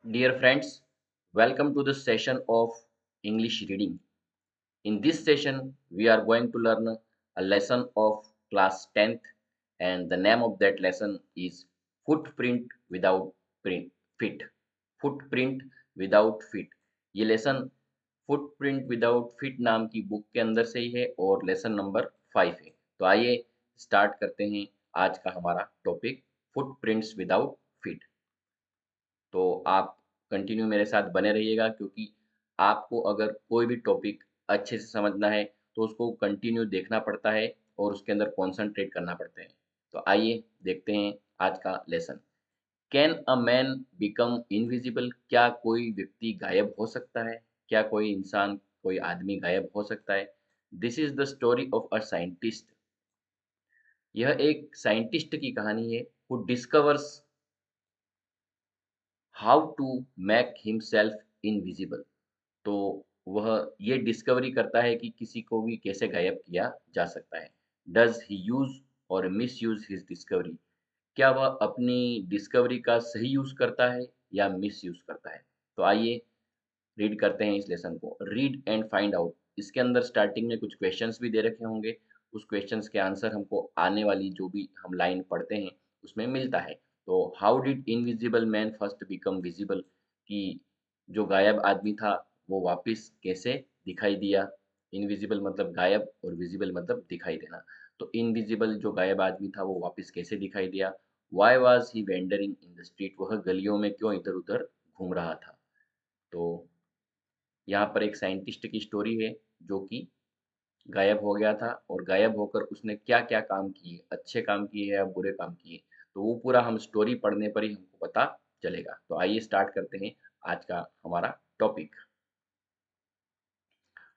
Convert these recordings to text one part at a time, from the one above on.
Dear friends, welcome to the session of English reading. In this session, we are going to learn a lesson of class 10th, and the name of that lesson is Footprint Without print, Feet. Footprint Without Feet. ये lesson footprint without fit नाम की book के अंदर से ही है और lesson number 5 है। तो आइए स्टार्ट करते हैं आज का हमारा टॉपिक फुटप्रिंट्स विदाउट फिट। तो आप कंटिन्यू मेरे साथ बने रहिएगा क्योंकि आपको अगर कोई भी टॉपिक अच्छे से समझना है तो उसको कंटिन्यू देखना पड़ता है और उसके अंदर कॉन्सेंट्रेट करना पड़ता है। तो आइए देखते हैं आज का lesson. Can a man become invisible? क्या कोई व्यक्ति गायब हो सकता है? क्या कोई इंसान, कोई आदमी गायब हो सकता है? This is the story of a scientist. यह एक साइंटिस्ट की कहानी है who discovers how to make himself invisible. तो वह ये डिस्कवरी करता है कि किसी को भी कैसे गायब किया जा सकता है। डज ही यूज और मिस यूज हिज डिस्कवरी? क्या वह अपनी डिस्कवरी का सही यूज करता है या मिस यूज करता है? तो आइए रीड करते हैं इस लेसन को। Read and find out. इसके अंदर स्टार्टिंग में कुछ क्वेश्चंस भी दे रखे होंगे। उस क्वेश्चंस के आंसर हमको आने वाली जो भी हम लाइन पढ़ते हैं उसमें मिलता है। तो how did invisible man first become visible? कि जो गायब आदमी था वो वापस कैसे दिखाई दिया? इनविजिबल मतलब गायब और विजिबल मतलब दिखाई देना। तो इनविजिबल जो गायब आदमी था वो वापस कैसे दिखाई दिया? Why was he wandering in the street? वह गलियों में क्यों इधर उधर घूम रहा था? तो यहाँ पर एक साइंटिस्ट की स्टोरी है जो कि गायब हो गया था और गायब होकर उसने क्या-क्या काम किए, अच्छे काम किए या बुरे काम किए। तो वो पूरा हम स्टोरी पढ़ने पर ही हमको पता चलेगा। तो आइए स्टार्ट करते हैं आज का हमारा टॉपिक।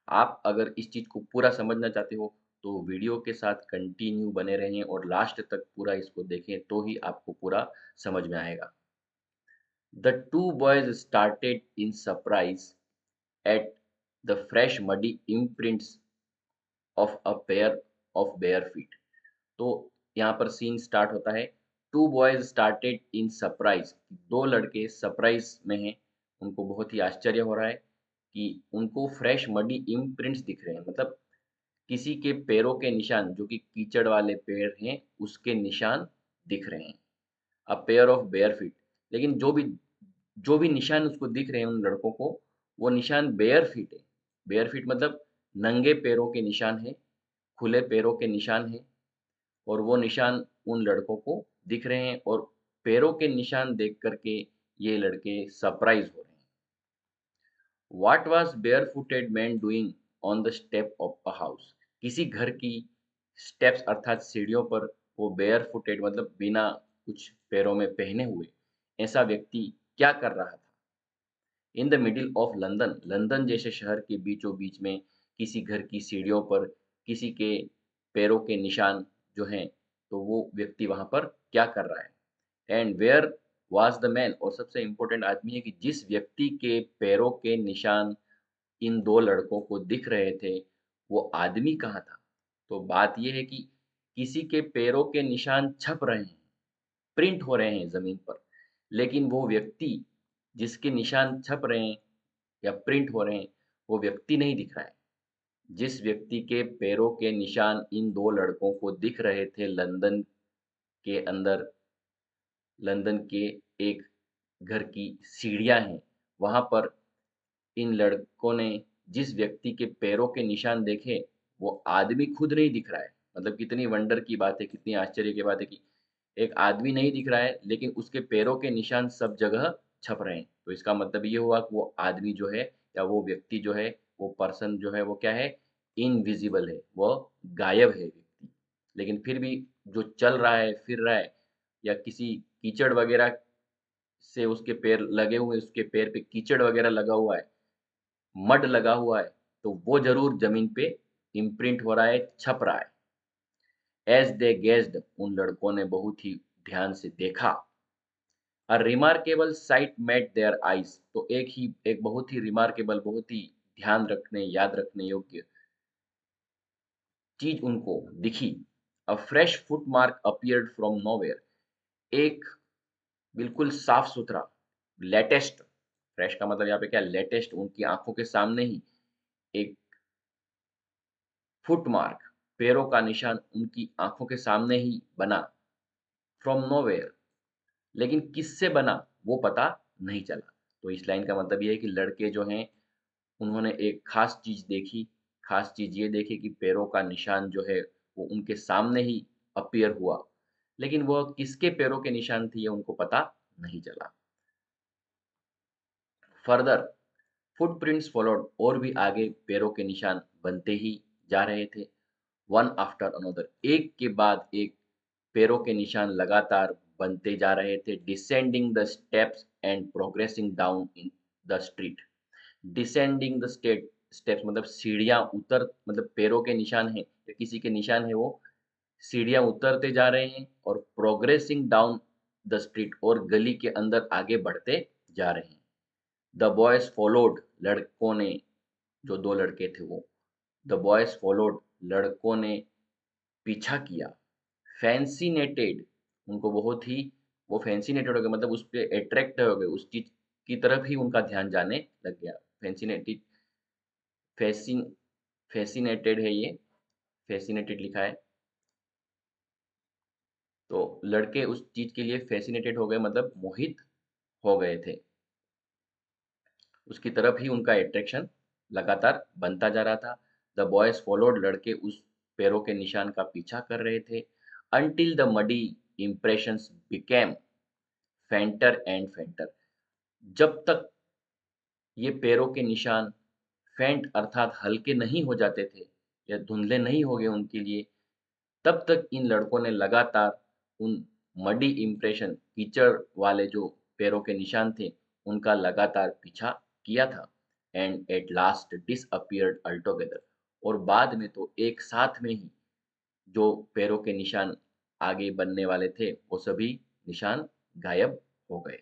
आप अगर इस चीज़ को पूरा समझना चाहते हो तो वीडियो के साथ कंटिन्यू बने रहें और लास्ट तक पूरा इसको देखें तो ही आपको पूरा समझ में आएगा। The two boys started in surprise at the fresh muddy imprints of a pair of bare feet। तो यहाँ पर सीन स्टार्ट होता है। Two boys started in surprise. दो लड़के सरप्राइज में हैं। उनको बहुत ही आश्चर्य हो रहा है कि उनको फ्रेश मडी इम्प्रिंट्स दिख रहे हैं, मतलब किसी के पैरों के निशान, जो कि कीचड़ वाले पैर हैं उसके निशान दिख रहे हैं। A pair of bare feet. लेकिन जो भी निशान उसको दिख रहे हैं उन लड़कों को, वो निशान बेयर फीट है। बेयर फीट मतलब नंगे पैरों के निशान है, खुले पैरों के निशान है। और वो निशान उन लड़कों को दिख रहे हैं और पैरों के निशान देख कर के ये लड़के सरप्राइज हो रहे हैं। What was बेयरफुटेड man doing on the step of a house? किसी घर की स्टेप्स अर्थात सीढ़ियों पर वो बेयरफुटेड मतलब बिना कुछ पैरों में पहने हुए ऐसा व्यक्ति क्या कर रहा था? In the middle of London, London जैसे शहर के बीचों बीच में किसी घर की सीढ़ियों पर किसी के पैरों के निशान जो हैं, तो वो व्यक्ति वहाँ पर क्या कर रहा है? And where was the man? और सबसे इम्पोर्टेंट आदमी है कि जिस व्यक्ति के पैरों के निशान इन दो लड़कों को दिख रहे थे, वो आदमी कहाँ था? तो बात ये है कि किसी के पैरों के निशान छप रहे हैं, प्रिंट हो रहे हैं ज़मीन पर, लेकिन वो व्यक्ति जिसके निशान छप रहे हैं या प्रिंट हो रहे हैं, वो व्यक्ति नहीं दिख रहा है। जिस व्यक्ति के पैरों के निशान इन 2 लड़कों को दिख रहे थे लंदन के अंदर, लंदन के एक घर की सीढ़ियाँ हैं, वहाँ पर इन लड़कों ने जिस व्यक्ति के पैरों के निशान देखे, वो आदमी खुद नहीं दिख रहा है। मतलब कितनी वंडर की बात है, कितनी आश्चर्य की बात है कि एक आदमी नहीं दिख रहा है, लेकिन उसके पैरों के निशान सब जगह छप रहे हैं। तो इसका मतलब ये हुआ कि वो आदमी जो है या वो व्यक्ति जो है, वो पर्सन जो है वो क्या है? इनविज़िबल है, वो गायब है व्यक्ति। लेकिन फिर भी जो चल रहा है, फिर रहा है या किसी कीचड़ वगैरह से उसके पैर लगे हुए, उसके पैर पे कीचड़ वगैरह लगा हुआ है, मड लगा हुआ है, तो वो ज़रूर ज़मीन पे इम्प्रिंट हो रहा है, छप रहा है। एज़ दे गेज्ड, उन लड़कों ने बहुत ही ध्यान से देखा। A remarkable sight met their eyes, तो एक बहुत ही रिमार्केबल, बहुत ही ध्यान रखने, याद रखने योग्य चीज़ उनको दिखी। अ fresh footmark appeared from nowhere, एक बिल्कुल साफ-सुथरा, लेटेस्ट फ्रेश का मतलब यहाँ पे क्या, लेटेस्ट, उनकी आंखों के सामने ही एक फुट मार्क, पैरों का निशान उनकी आंखों के सामने ही बना, फ्रॉम नोवेयर। लेकिन किससे बना वो पता नहीं चला। तो इस लाइन का मतलब ये है कि लड़के जो हैं उन्होंने एक खास चीज देखी, खास चीज ये देखी कि पैरों का निशान जो है वो उनके सामने ही अपीयर हुआ, लेकिन वो किसके पैरों के निशान थे ये उनको पता नहीं चला। फर्दर फुटप्रिंट्स फॉलोड, और भी आगे पैरों के निशान बनते ही जा रहे थे, वन आफ्टर अनदर, एक के बाद एक पैरों के निशान लगातार बनते जा रहे थे, descending the steps and progressing down in the street. Descending the steps मतलब सीढ़ियां उतर, मतलब पैरों के निशान है या किसी के निशान है, वो सीढ़ियां उतरते जा रहे हैं, और प्रोग्रेसिंग डाउन द स्ट्रीट, और गली के अंदर आगे बढ़ते जा रहे हैं। द बॉयज फॉलोड, लड़कों ने, जो दो लड़के थे वो, द बॉयज फॉलोड, लड़कों ने पीछा किया, फैंसीनेटेड, उनको बहुत ही, वो फैंसीनेटेड हो गए, मतलब उस पे अट्रैक्ट हो गए, उस चीज की तरफ ही उनका ध्यान जाने लग गया। फैंसीनेटेड, फैसिन फैसिनेटेड है ये, फैसिनेटेड लिखा है। तो लड़के उस चीज के लिए फैसिनेटेड हो गए, मतलब मोहित हो गए थे, उसकी तरफ ही उनका अट्रैक्शन लगातार बनता जा रहा था। द बॉयज फॉलोड, लड़के उस पैरों के निशान का पीछा कर रहे थे, until the muddy impressions became फेंटर and फेंटर, जब तक ये पैरों के निशान फेंट अर्थात हल्के नहीं हो जाते थे या धुंधले नहीं हो गए उनके लिए, तब तक इन लड़कों ने लगातार उन मडी इम्प्रेशन, कीचड़ वाले जो पैरों के निशान थे, उनका लगातार पीछा किया था। एंड एट लास्ट डिसअपियर्ड अल्टोगेदर, और बाद में तो एक साथ में ही जो पैरों के निशान आगे बनने वाले थे वो सभी निशान गायब हो गए।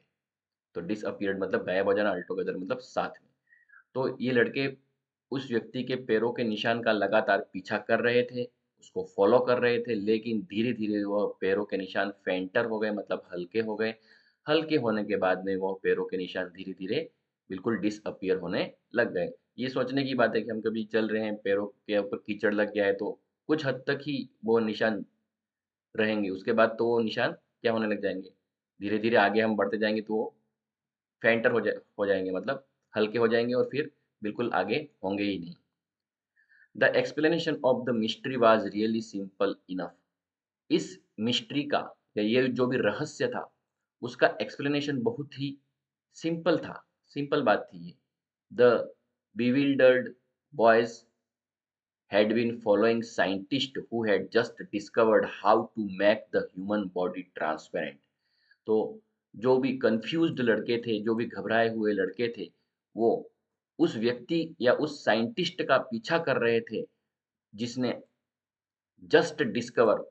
तो डिसअपियर्ड मतलब गायब हो जाना, अल्टोगेदर मतलब साथ में। तो ये लड़के उस व्यक्ति के पैरों के निशान का लगातार पीछा कर रहे थे, उसको फॉलो कर रहे थे, लेकिन धीरे धीरे वह पैरों के निशान फेंटर हो गए, मतलब हल्के हो गए। हल्के होने के बाद में वह पैरों के निशान धीरे धीरे बिल्कुल डिसअपियर होने लग गए। ये सोचने की बात है कि हम कभी चल रहे हैं, पैरों के ऊपर कीचड़ लग गया है तो कुछ हद तक ही वो निशान रहेंगे, उसके बाद तो वो निशान क्या होने लग जाएंगे, धीरे धीरे आगे हम बढ़ते जाएंगे तो वो फेंटर हो जाएंगे, मतलब हल्के हो जाएंगे और फिर बिल्कुल आगे होंगे ही नहीं। The explanation of the mystery was really simple enough, इस मिस्ट्री का या ये जो भी रहस्य था उसका एक्सप्लेनेशन बहुत ही सिंपल था, सिंपल बात थी ये। The bewildered boys had been following scientists who had just discovered how to make the human body transparent। तो जो भी कंफ्यूज्ड लड़के थे, जो भी घबराए हुए लड़के थे, वो उस व्यक्ति या उस साइंटिस्ट का पीछा कर रहे थे जिसने जस्ट डिस्कवर,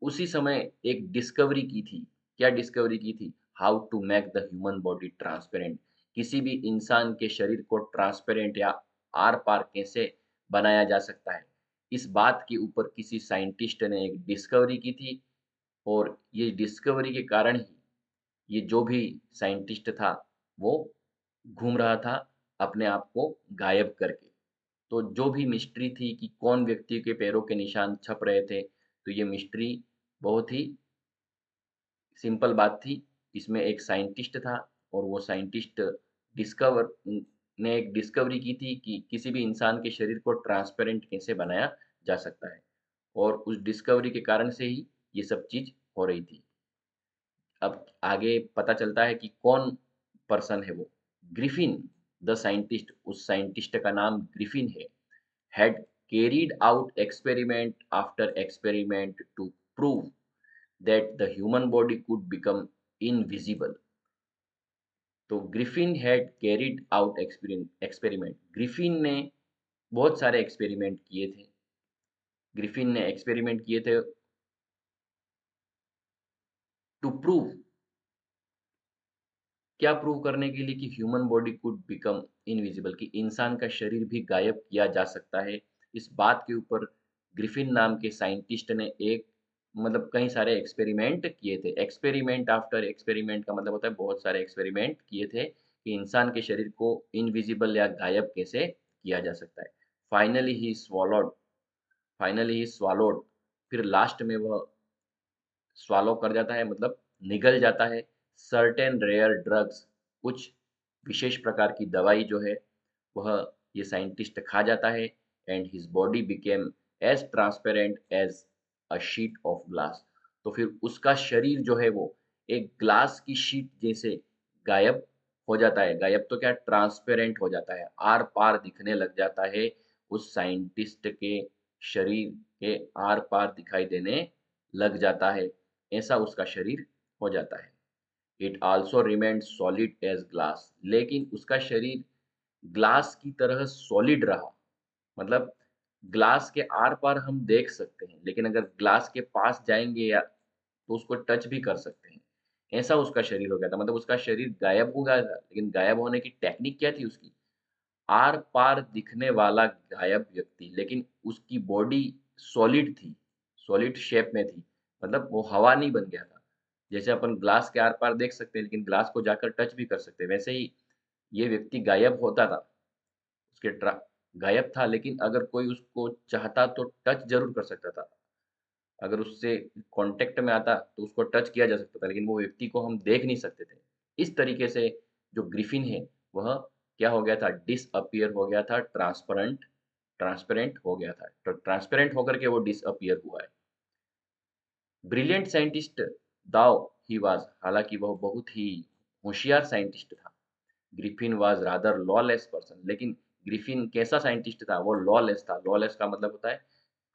उसी समय एक डिस्कवरी की थी। क्या डिस्कवरी की थी? How to make the human body transparent, किसी भी इंसान के शरीर को ट्रांसपेरेंट या आर पार कैसे बनाया जा सकता है, इस बात के ऊपर किसी साइंटिस्ट ने एक डिस्कवरी की थी, और ये डिस्कवरी के कारण ही ये जो भी साइंटिस्ट था वो घूम रहा था अपने आप को गायब करके। तो जो भी मिस्ट्री थी कि कौन व्यक्ति के पैरों के निशान छप रहे थे, तो ये मिस्ट्री बहुत ही सिंपल बात थी। इसमें एक साइंटिस्ट था और वो साइंटिस्ट डिस्कवर ने एक डिस्कवरी की थी कि किसी भी इंसान के शरीर को ट्रांसपेरेंट कैसे बनाया जा सकता है, और उस डिस्कवरी के कारण से ही ये सब चीज़ हो रही थी। अब आगे पता चलता है कि कौन पर्सन है वो। ग्रिफिन द साइंटिस्ट, उस साइंटिस्ट का नाम ग्रिफिन है, had carried out experiment after experiment to prove that the human body could become invisible. तो Griffin had carried out experiment, Griffin ने बहुत सारे एक्सपेरिमेंट किए थे, ग्रिफिन ने एक्सपेरिमेंट किए थे टू प्रूव, क्या प्रूव करने के लिए, कि human body could become invisible, कि इंसान का शरीर भी गायब किया जा सकता है। इस बात के ऊपर ग्रिफिन नाम के साइंटिस्ट ने एक, मतलब कई सारे एक्सपेरिमेंट किए थे। एक्सपेरिमेंट आफ्टर एक्सपेरिमेंट का मतलब होता है बहुत सारे एक्सपेरिमेंट किए थे कि इंसान के शरीर को इनविजिबल या गायब कैसे किया जा सकता है। Finally he swallowed finally he swallowed फिर लास्ट में वह स्वॉलो कर जाता है, मतलब निगल जाता है सर्टेन रेयर ड्रग्स, कुछ विशेष प्रकार की दवाई जो है वह ये साइंटिस्ट खा जाता है, and his body became as transparent as a sheet of glass. तो फिर उसका शरीर जो है वो एक ग्लास की शीट जैसे गायब हो जाता है। गायब तो क्या, ट्रांसपेरेंट हो जाता है, आर पार दिखने लग जाता है। उस साइंटिस्ट के शरीर के आर पार दिखाई देने लग जाता है, ऐसा उसका शरीर हो जाता है। It also remained solid as glass, लेकिन उसका शरीर ग्लास की तरह सॉलिड रहा। मतलब ग्लास के आर पार हम देख सकते हैं, लेकिन अगर ग्लास के पास जाएंगे या तो उसको टच भी कर सकते हैं, ऐसा उसका शरीर हो गया था। मतलब उसका शरीर गायब हो गया था, लेकिन गायब होने की टेक्निक क्या थी उसकी, आर पार दिखने वाला गायब व्यक्ति, लेकिन उसकी बॉडी सॉलिड थी, सॉलिड शेप में थी। मतलब वो हवा नहीं बन गया था। जैसे अपन ग्लास के आर पार देख सकते हैं, लेकिन ग्लास को जाकर टच भी कर सकते हैं, वैसे ही ये व्यक्ति गायब होता था। उसके ट्रा गायब था, लेकिन अगर कोई उसको चाहता तो टच ज़रूर कर सकता था। अगर उससे कॉन्टैक्ट में आता तो उसको टच किया जा सकता था, लेकिन वो व्यक्ति को हम देख नहीं सकते थे। इस तरीके से जो ग्रिफ़िन है, वह क्या हो गया था, डिसअपीयर हो गया था, ट्रांसपेरेंट ट्रांसपेरेंट हो गया था। ट्रांसपेरेंट होकर के वो डिसअपीयर हुआ है। ब्रिलियंट साइंटिस्ट दाओ ही वाज़, हालाँकि वह बहुत ही होशियार साइंटिस्ट था। Griffin was rather lawless person, लेकिन ग्रिफिन कैसा साइंटिस्ट था, वो लॉलेस था। लॉलेस का मतलब होता है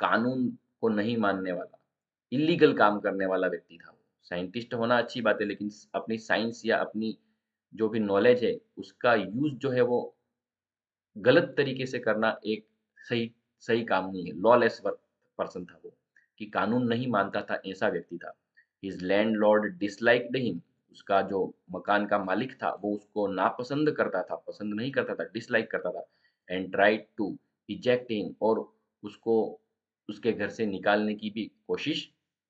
कानून को नहीं मानने वाला, इलीगल काम करने वाला व्यक्ति था वो। साइंटिस्ट होना अच्छी बात है, लेकिन अपनी साइंस या अपनी जो भी नॉलेज है उसका यूज जो है वो गलत तरीके से करना एक सही सही काम नहीं है। लॉलेस पर्सन था वो, कि कानून नहीं मानता था, ऐसा व्यक्ति था। हिज लैंडलॉर्ड डिसलाइक्ड हिम, उसका जो मकान का मालिक था वो उसको नापसंद करता था, पसंद नहीं करता था, डिसलाइक करता था। And tried to eject him, और उसको उसके घर से निकालने की भी कोशिश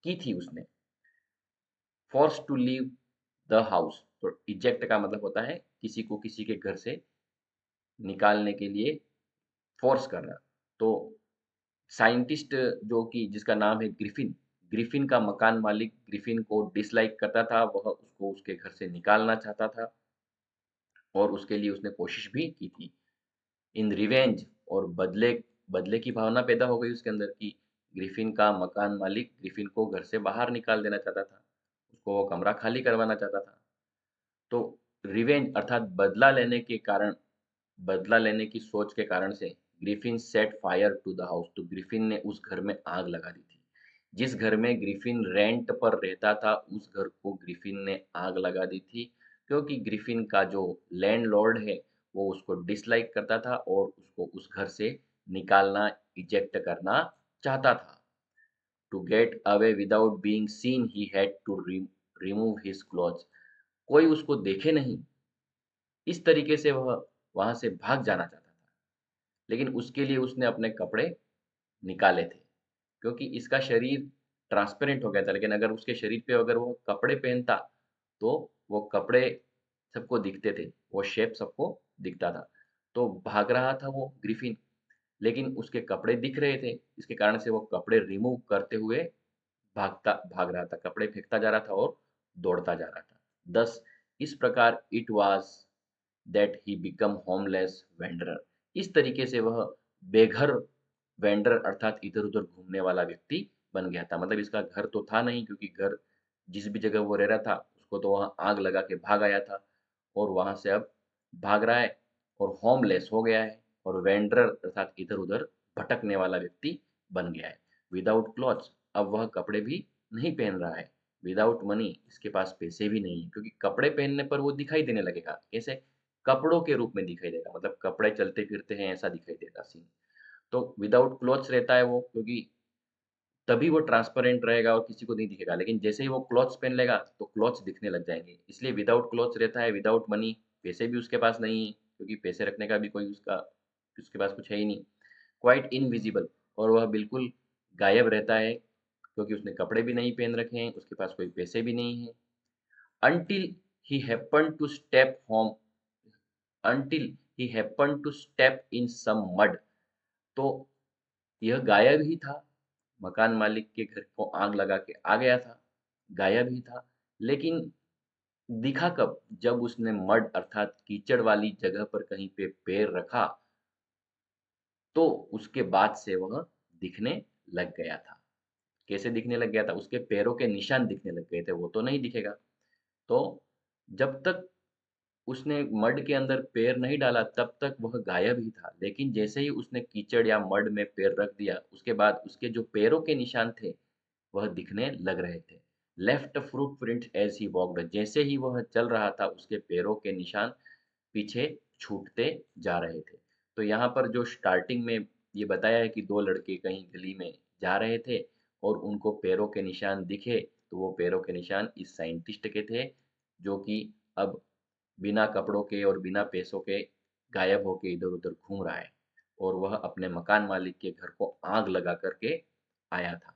की थी उसने। Force to leave the house, तो इजेक्ट का मतलब होता है किसी को किसी के घर से निकालने के लिए फोर्स करना। तो साइंटिस्ट जो कि जिसका नाम है ग्रिफिन, ग्रिफिन का मकान मालिक ग्रिफिन को डिसलाइक करता था, वह उसको उसके घर से निकालना चाहता था, और उसके लिए उसने कोशिश भी की थी। इन रिवेंज, और बदले बदले की भावना पैदा हो गई उसके अंदर, कि ग्रिफिन का मकान मालिक ग्रिफिन को घर से बाहर निकाल देना चाहता था, उसको वो कमरा खाली करवाना चाहता था। तो रिवेंज अर्थात बदला लेने की सोच के कारण से Griffin set fire to the house, तो ग्रिफिन ने उस घर में आग लगा दी थी। जिस घर में ग्रिफिन रेंट पर रहता था उस घर को ग्रिफिन ने आग लगा दी थी, क्योंकि ग्रिफिन का जो लैंडलॉर्ड है वो उसको डिसलाइक करता था और उसको उस घर से निकालना, इजेक्ट करना चाहता था। To get away without being seen he had to remove his clothes, कोई उसको देखे नहीं, इस तरीके से वह वहाँ से भाग जाना चाहता था। लेकिन उसके लिए उसने अपने कपड़े निकाले थे, क्योंकि इसका शरीर ट्रांसपेरेंट हो गया था, लेकिन अगर उसके शरीर पे अगर वो कपड़े पहनता, तो वो कपड़े सबको दिखते थे, वो शेप सबको दिखता था। तो भाग रहा था वो ग्रिफिन, लेकिन उसके कपड़े दिख रहे थे, इसके कारण से वो कपड़े रिमूव करते हुए भाग रहा था, कपड़े फेंकता जा रहा था और दौड़ता जा रहा था। दस इस प्रकार it was that he become homeless wanderer, इस तरीके से वह बेघर वेंडर अर्थात इधर-उधर घूमने वाला व्यक्ति बन गया था। मतलब इसका घर तो था नहीं, क्योंकि घर जिस भी जगह वो रह रहा था उसको तो वहाँ आग लगा के भाग आया था, और वहाँ से अब भाग रहा है और होमलेस हो गया है, और वेंडरर अर्थात इधर-उधर भटकने वाला व्यक्ति बन गया है। विदाउट क्लॉथ्स, अब वह कपड़े भी नहीं पहन रहा है। विदाउट मनी, इसके पास पैसे भी नहीं है, क्योंकि कपड़े पहनने पर वो दिखाई देने लगेगा। कैसे? कपड़ों के रूप में दिखाई देगा, मतलब कपड़े चलते फिरते हैं ऐसा दिखाई देगा सीन। तो विदाउट क्लॉथ्स रहता है वो, क्योंकि तभी वो ट्रांसपेरेंट रहेगा और किसी को नहीं दिखेगा, लेकिन जैसे ही वो क्लॉथ्स पहन लेगा तो क्लॉथ्स दिखने लग जाएंगे, इसलिए विदाउट क्लॉथ्स रहता है। विदाउट मनी, पैसे भी उसके पास नहीं है, क्योंकि पैसे रखने का भी कोई उसके पास कुछ है ही नहीं। क्वाइट इनविजिबल, और वह बिल्कुल गायब रहता है, क्योंकि उसने कपड़े भी नहीं पहन रखे हैं, उसके पास कोई पैसे भी नहीं है। until he happened to step home until he happened to step in some mud। तो यह गायब ही था, मकान मालिक के घर को आग लगा के आ गया था, गायब ही था, लेकिन दिखा कब? जब उसने मड अर्थात कीचड़ वाली जगह पर कहीं पे पैर रखा, तो उसके बाद से वह दिखने लग गया था। कैसे दिखने लग गया था? उसके पैरों के निशान दिखने लग गए थे, वो तो नहीं दिखेगा। तो जब तक उसने मड के अंदर पैर नहीं डाला तब तक वह गायब ही था, लेकिन जैसे ही उसने कीचड़ या मड में पैर रख दिया, उसके बाद उसके जो पैरों के निशान थे वह दिखने लग रहे थे। Left foot print as he walked, जैसे ही वह चल रहा था उसके पैरों के निशान पीछे छूटते जा रहे थे। तो यहाँ पर जो स्टार्टिंग में ये बताया है कि दो लड़के कहीं गली में जा रहे थे और उनको पैरों के निशान दिखे, तो वो पैरों के निशान इस साइंटिस्ट के थे, जो कि अब बिना कपड़ों के और बिना पैसों के गायब होके इधर-उधर घूम रहा है और वह अपने मकान मालिक के घर को आग लगा करके आया था।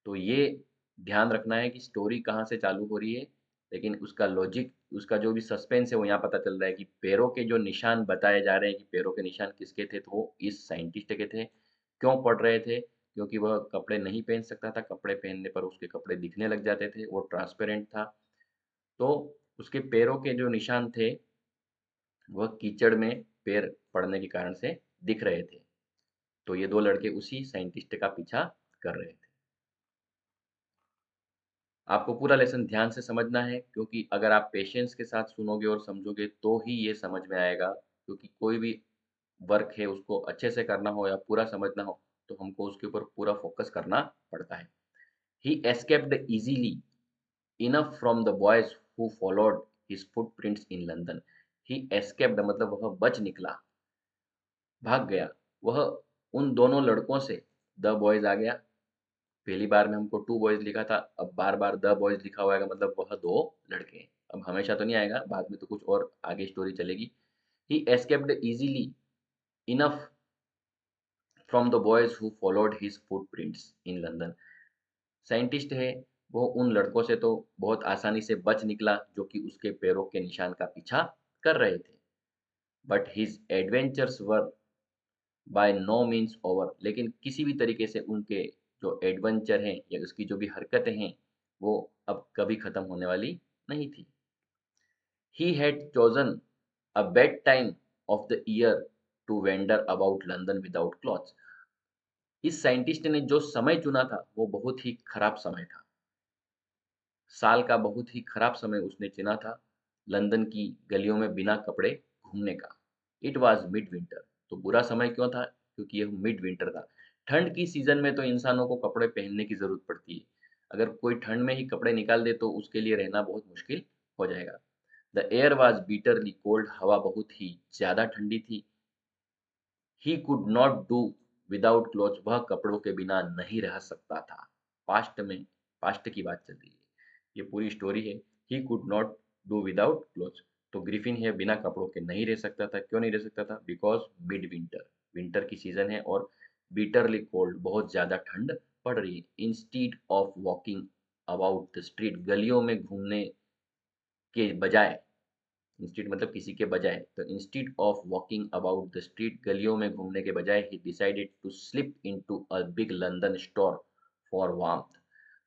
तो ये ध्यान रखना है कि स्टोरी कहाँ से चालू हो रही है, लेकिन उसका लॉजिक, उसका जो भी सस्पेंस है वो यहाँ पता चल रहा है कि पैरों के जो निशान बताए जा रहे हैं कि पैरों के निशान किसके थे, तो वो इस साइंटिस्ट के थे। क्यों पड़ रहे थे? क्योंकि वह कपड़े नहीं पहन सकता था, कपड़े पहनने पर उसके कपड़े दिखने लग जाते थे, वो ट्रांसपेरेंट था। तो उसके पैरों के जो निशान थे, वह कीचड़ में पैर पड़ने के कारण से दिख रहे थे। तो ये दो लड़के उसी साइंटिस्ट का पीछा कर रहे थे। आपको पूरा लेसन ध्यान से समझना है, क्योंकि अगर आप पेशेंस के साथ सुनोगे और समझोगे तो ही ये समझ में आएगा, क्योंकि कोई भी वर्क है उसको अच्छे से करना हो या पूरा समझना हो तो हमको उसके ऊपर पूरा फोकस करना पड़ता है। He escaped easily enough from the boys who followed his footprints in London. He escaped मतलब वह बच निकला, भाग गया, वह उन दोनों लड़कों से, द बॉयज आ गया, पहली बार में हमको टू बॉयज लिखा था, अब बार बार द बॉयज लिखा हुआ है, मतलब वह दो लड़के हैं। अब हमेशा तो नहीं आएगा, बाद में तो कुछ और आगे स्टोरी चलेगी। He escaped easily enough from the boys who followed his footprints in London. Scientist है, वो उन लड़कों से तो बहुत आसानी से बच निकला जो कि उसके पैरों के निशान का पीछा कर रहे थे। But his adventures were by no means over, लेकिन किसी भी तरीके से उनके जो एडवेंचर हैं या उसकी जो भी हरकतें हैं वो अब कभी खत्म होने वाली नहीं थी। He had chosen a bad time of the year to wander about London without clothes. इस साइंटिस्ट ने जो समय चुना था वो बहुत ही खराब समय था, साल का बहुत ही खराब समय उसने चुना था लंदन की गलियों में बिना कपड़े घूमने का। It was mid winter. तो बुरा समय क्यों था? क्योंकि यह मिड विंटर था। ठंड की सीजन में तो इंसानों को कपड़े पहनने की जरूरत पड़ती है, अगर कोई ठंड में ही कपड़े निकाल दे तो उसके लिए रहना बहुत मुश्किल हो जाएगा। द एयर वॉज बीटरली कोल्ड, हवा बहुत ही ज्यादा ठंडी थी। ही could not do without cloth, वह कपड़ों के बिना नहीं रह सकता था। पास्ट में, पास्ट की बात चल रही है, ये पूरी स्टोरी है। ही could not do without cloth, तो ग्रिफिन है बिना कपड़ों के नहीं रह सकता था। क्यों नहीं रह सकता था? बिकॉज मिड विंटर, विंटर की सीजन है और बिटरली कोल्ड, बहुत ज्यादा ठंड पड़ रही है। Instead of walking about the street, गलियों में घूमने के बजाय, इंस्टीड मतलब किसी के बजाय, तो instead of walking about the street, गलियों में घूमने के बजाय, he decided to slip into a big London store for warmth.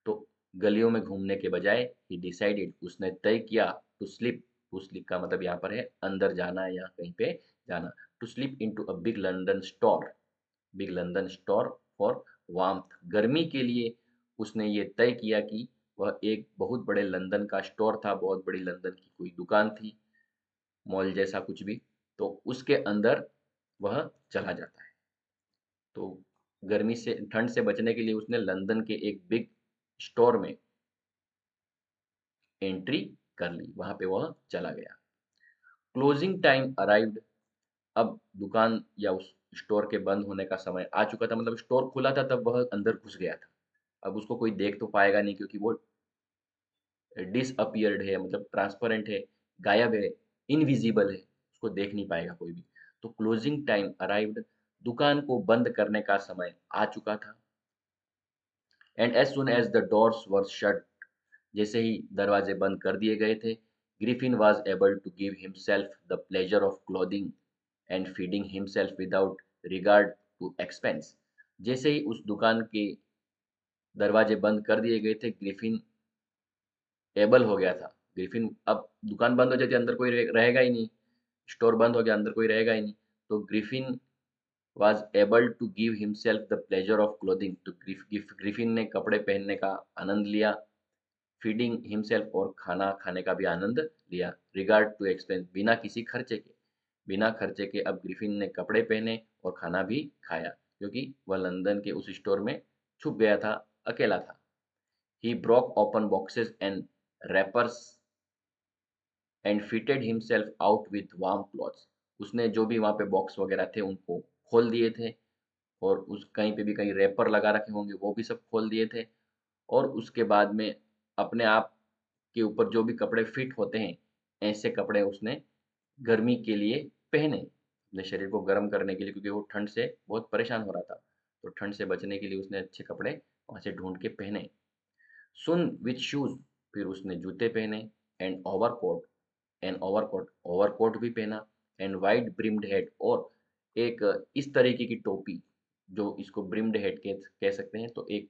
तो गलियों में घूमने के बजाय ही डिसाइडेड, उसने तय किया, टू स्लिप, टू स्लिप का मतलब यहाँ पर है अंदर जाना या कहीं पे जाना, to slip into a big London store, big London store for warmth, गर्मी के लिए उसने ये तय किया कि वह एक बहुत बड़े लंदन का स्टोर था, बहुत बड़ी लंदन की कोई दुकान थी, मॉल जैसा कुछ भी, तो उसके अंदर वह चला जाता है। तो गर्मी से, ठंड से बचने के लिए उसने लंदन के एक बिग स्टोर में एंट्री कर ली, वहां पे वह चला गया। क्लोजिंग टाइम अराइव्ड, अब दुकान या उस स्टोर के बंद होने का समय आ चुका था, मतलब स्टोर खुला था तब वह अंदर घुस गया था। अब उसको कोई देख तो पाएगा नहीं क्योंकि वो डिसअपियर्ड है, मतलब ट्रांसपेरेंट है, गायब है, इनविजिबल है, उसको देख नहीं पाएगा कोई भी। तो क्लोजिंग टाइम अराइव्ड, दुकान को बंद करने का समय आ चुका था। And as soon as the doors were shut, जैसे ही दरवाजे बंद कर दिए गए थे, Griffin was able to give himself the pleasure of clothing and feeding himself without regard to expense. जैसे ही उस दुकान के दरवाजे बंद कर दिए गए थे, ग्रिफिन एबल हो गया था। ग्रिफिन अब दुकान बंद हो जाती है, अंदर कोई रहेगा ही नहीं, स्टोर बंद हो गया, अंदर कोई रहेगा ही नहीं। तो Griffin was able to give himself the pleasure of clothing, तो ग्रिफिन ने कपड़े पहनने का आनंद लिया, फीडिंग हिमसेल्फ और खाना खाने का भी आनंद लिया, रिगार्ड टू एक्सपेंस, बिना किसी खर्चे के। बिना खर्चे के अब ग्रिफिन ने कपड़े पहने और खाना भी खाया, क्योंकि वह लंदन के उस स्टोर में छुप गया था, अकेला था। He broke open boxes and rappers and fitted himself out with warm clothes, उसने जो भी वहाँ पे बॉक्स वगैरह थे उनको खोल दिए थे, और उस कहीं पे भी कहीं रैपर लगा रखे होंगे वो भी सब खोल दिए थे, और उसके बाद में अपने आप के ऊपर जो भी कपड़े फिट होते हैं, ऐसे कपड़े उसने गर्मी के लिए पहने, अपने शरीर को गर्म करने के लिए, क्योंकि वो ठंड से बहुत परेशान हो रहा था। तो ठंड से बचने के लिए उसने अच्छे कपड़े वहाँ से ढूंढ के पहने। सुन विथ शूज, फिर उसने जूते पहने, एंड ओवरकोट, ओवरकोट भी पहना, एंड वाइड ब्रिम्ड हेड, और एक इस तरीके की टोपी, जो इसको ब्रिम्ड हेड कह सकते हैं, तो एक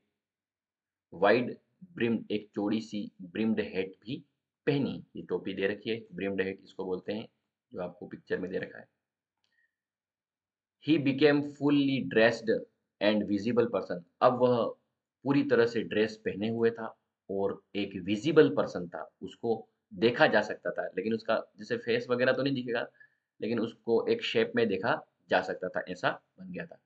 वाइड ब्रिम्ड, एक चौड़ी सी ब्रिम्ड हेड भी पहनी। ये टोपी दे रखी है, ब्रिम्ड हेड इसको बोलते हैं, जो आपको पिक्चर में दे रखा है। He became fully dressed and visible person, अब वह पूरी तरह से ड्रेस पहने हुए था और एक विजिबल पर्सन था, उसको देखा जा सकता था, लेकिन उसका जैसे फेस वगैरह तो नहीं दिखेगा, लेकिन उसको एक शेप में देखा जा सकता था, ऐसा बन गया था।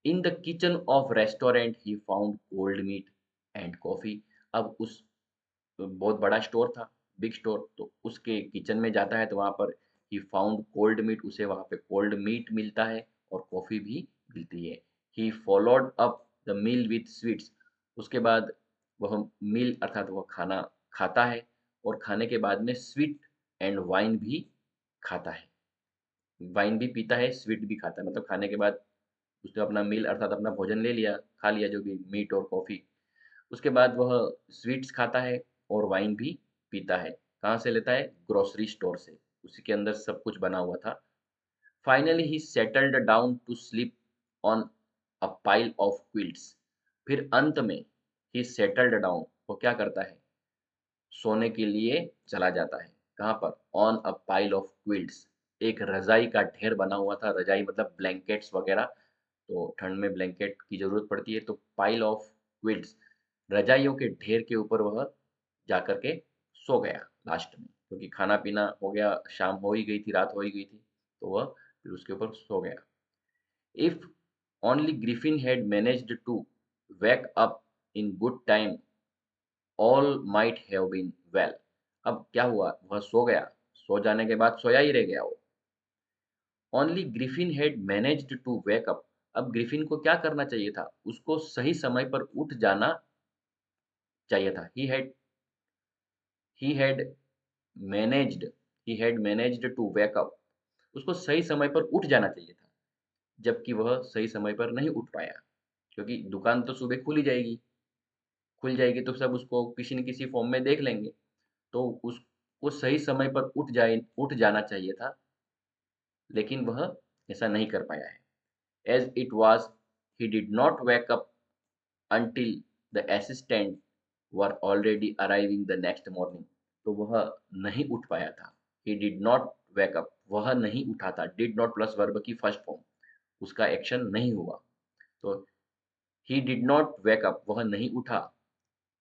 In the kitchen of restaurant he found cold meat and coffee, अब उस बहुत बड़ा स्टोर था, बिग स्टोर, तो उसके किचन में जाता है तो वहाँ पर ही फाउंड कोल्ड मीट, उसे वहाँ पे कोल्ड मीट मिलता है और कॉफ़ी भी मिलती है। He followed up the meal with sweets, उसके बाद वह मील अर्थात वह खाना खाता है, और खाने के बाद में स्वीट एंड वाइन भी खाता है, वाइन भी पीता है, स्वीट भी खाता है, मतलब खाने के बाद उसने अपना मील अर्थात अपना भोजन ले लिया, खा लिया जो भी मीट और कॉफ़ी, उसके बाद वह स्वीट्स खाता है और वाइन भी पीता है। कहाँ से लेता है? ग्रोसरी स्टोर से, उसी के अंदर सब कुछ बना हुआ था। Finally he settled down to sleep on a pile of quilts, फिर अंत में ही सेटल्ड डाउन, वो क्या करता है? सोने के लिए चला जाता है। कहाँ पर? On a pile of quilts, एक रजाई का ढेर बना हुआ था, रजाई मतलब ब्लैंकेट्स वगैरह, तो ठंड में ब्लैंकेट की ज़रूरत पड़ती है, तो पाइल ऑफ क्विल्ट्स, रजाइयों के ढेर के ऊपर वह जाकर के सो गया लास्ट में, क्योंकि खाना पीना हो गया, शाम हो ही गई थी, रात हो ही गई थी, तो वह फिर उसके ऊपर सो गया। If only Griffin had managed to wake up in good time, all might have been well, अब क्या हुआ? वह सो गया, सो जाने के बाद सोया ही रह गया वो। Only Griffin had managed to wake up, अब ग्रिफिन को क्या करना चाहिए था? उसको सही समय पर उठ जाना चाहिए था। He had managed he had managed to wake up, उसको सही समय पर उठ जाना चाहिए था, जबकि वह सही समय पर नहीं उठ पाया, क्योंकि दुकान तो सुबह खुल जाएगी तो सब उसको किसी न किसी फॉर्म में देख लेंगे, तो उसको सही समय पर उठ जाना चाहिए था, लेकिन वह ऐसा नहीं कर पाया है। As it was, he did not wake up until the assistant were already arriving the next morning, तो वह नहीं उठ पाया था। he did not wake up, वह नहीं उठा था, did not प्लस वर्ब की फर्स्ट फॉर्म, उसका एक्शन नहीं हुआ, तो he did not wake up, वह नहीं उठा।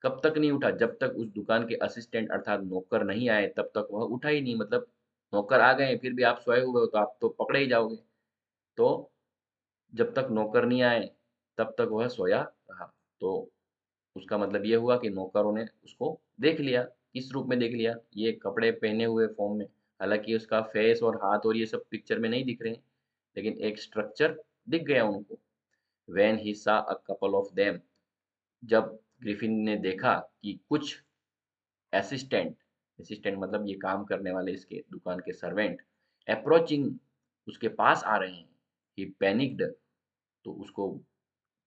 कब तक नहीं उठा? जब तक उस दुकान के असिस्टेंट अर्थात नौकर नहीं आए, तब तक वह उठा ही नहीं, मतलब नौकर आ गए फिर भी आप सोए हुए हो तो आप तो पकड़े ही जाओगे, तो जब तक नौकर नहीं आए तब तक वह सोया रहा। तो उसका मतलब ये हुआ कि नौकरों ने उसको देख लिया। किस रूप में देख लिया? ये कपड़े पहने हुए फॉर्म में, हालांकि उसका फेस और हाथ और ये सब पिक्चर में नहीं दिख रहे हैं, लेकिन एक स्ट्रक्चर दिख गया उनको। व्हेन ही सा अ कपल ऑफ देम, जब ग्रिफिन ने देखा कि कुछ असिस्टेंट, असिस्टेंट मतलब ये काम करने वाले इसके दुकान के सर्वेंट, अप्रोचिंग, उसके पास आ रहे हैं, ही पैनिक्ड, तो उसको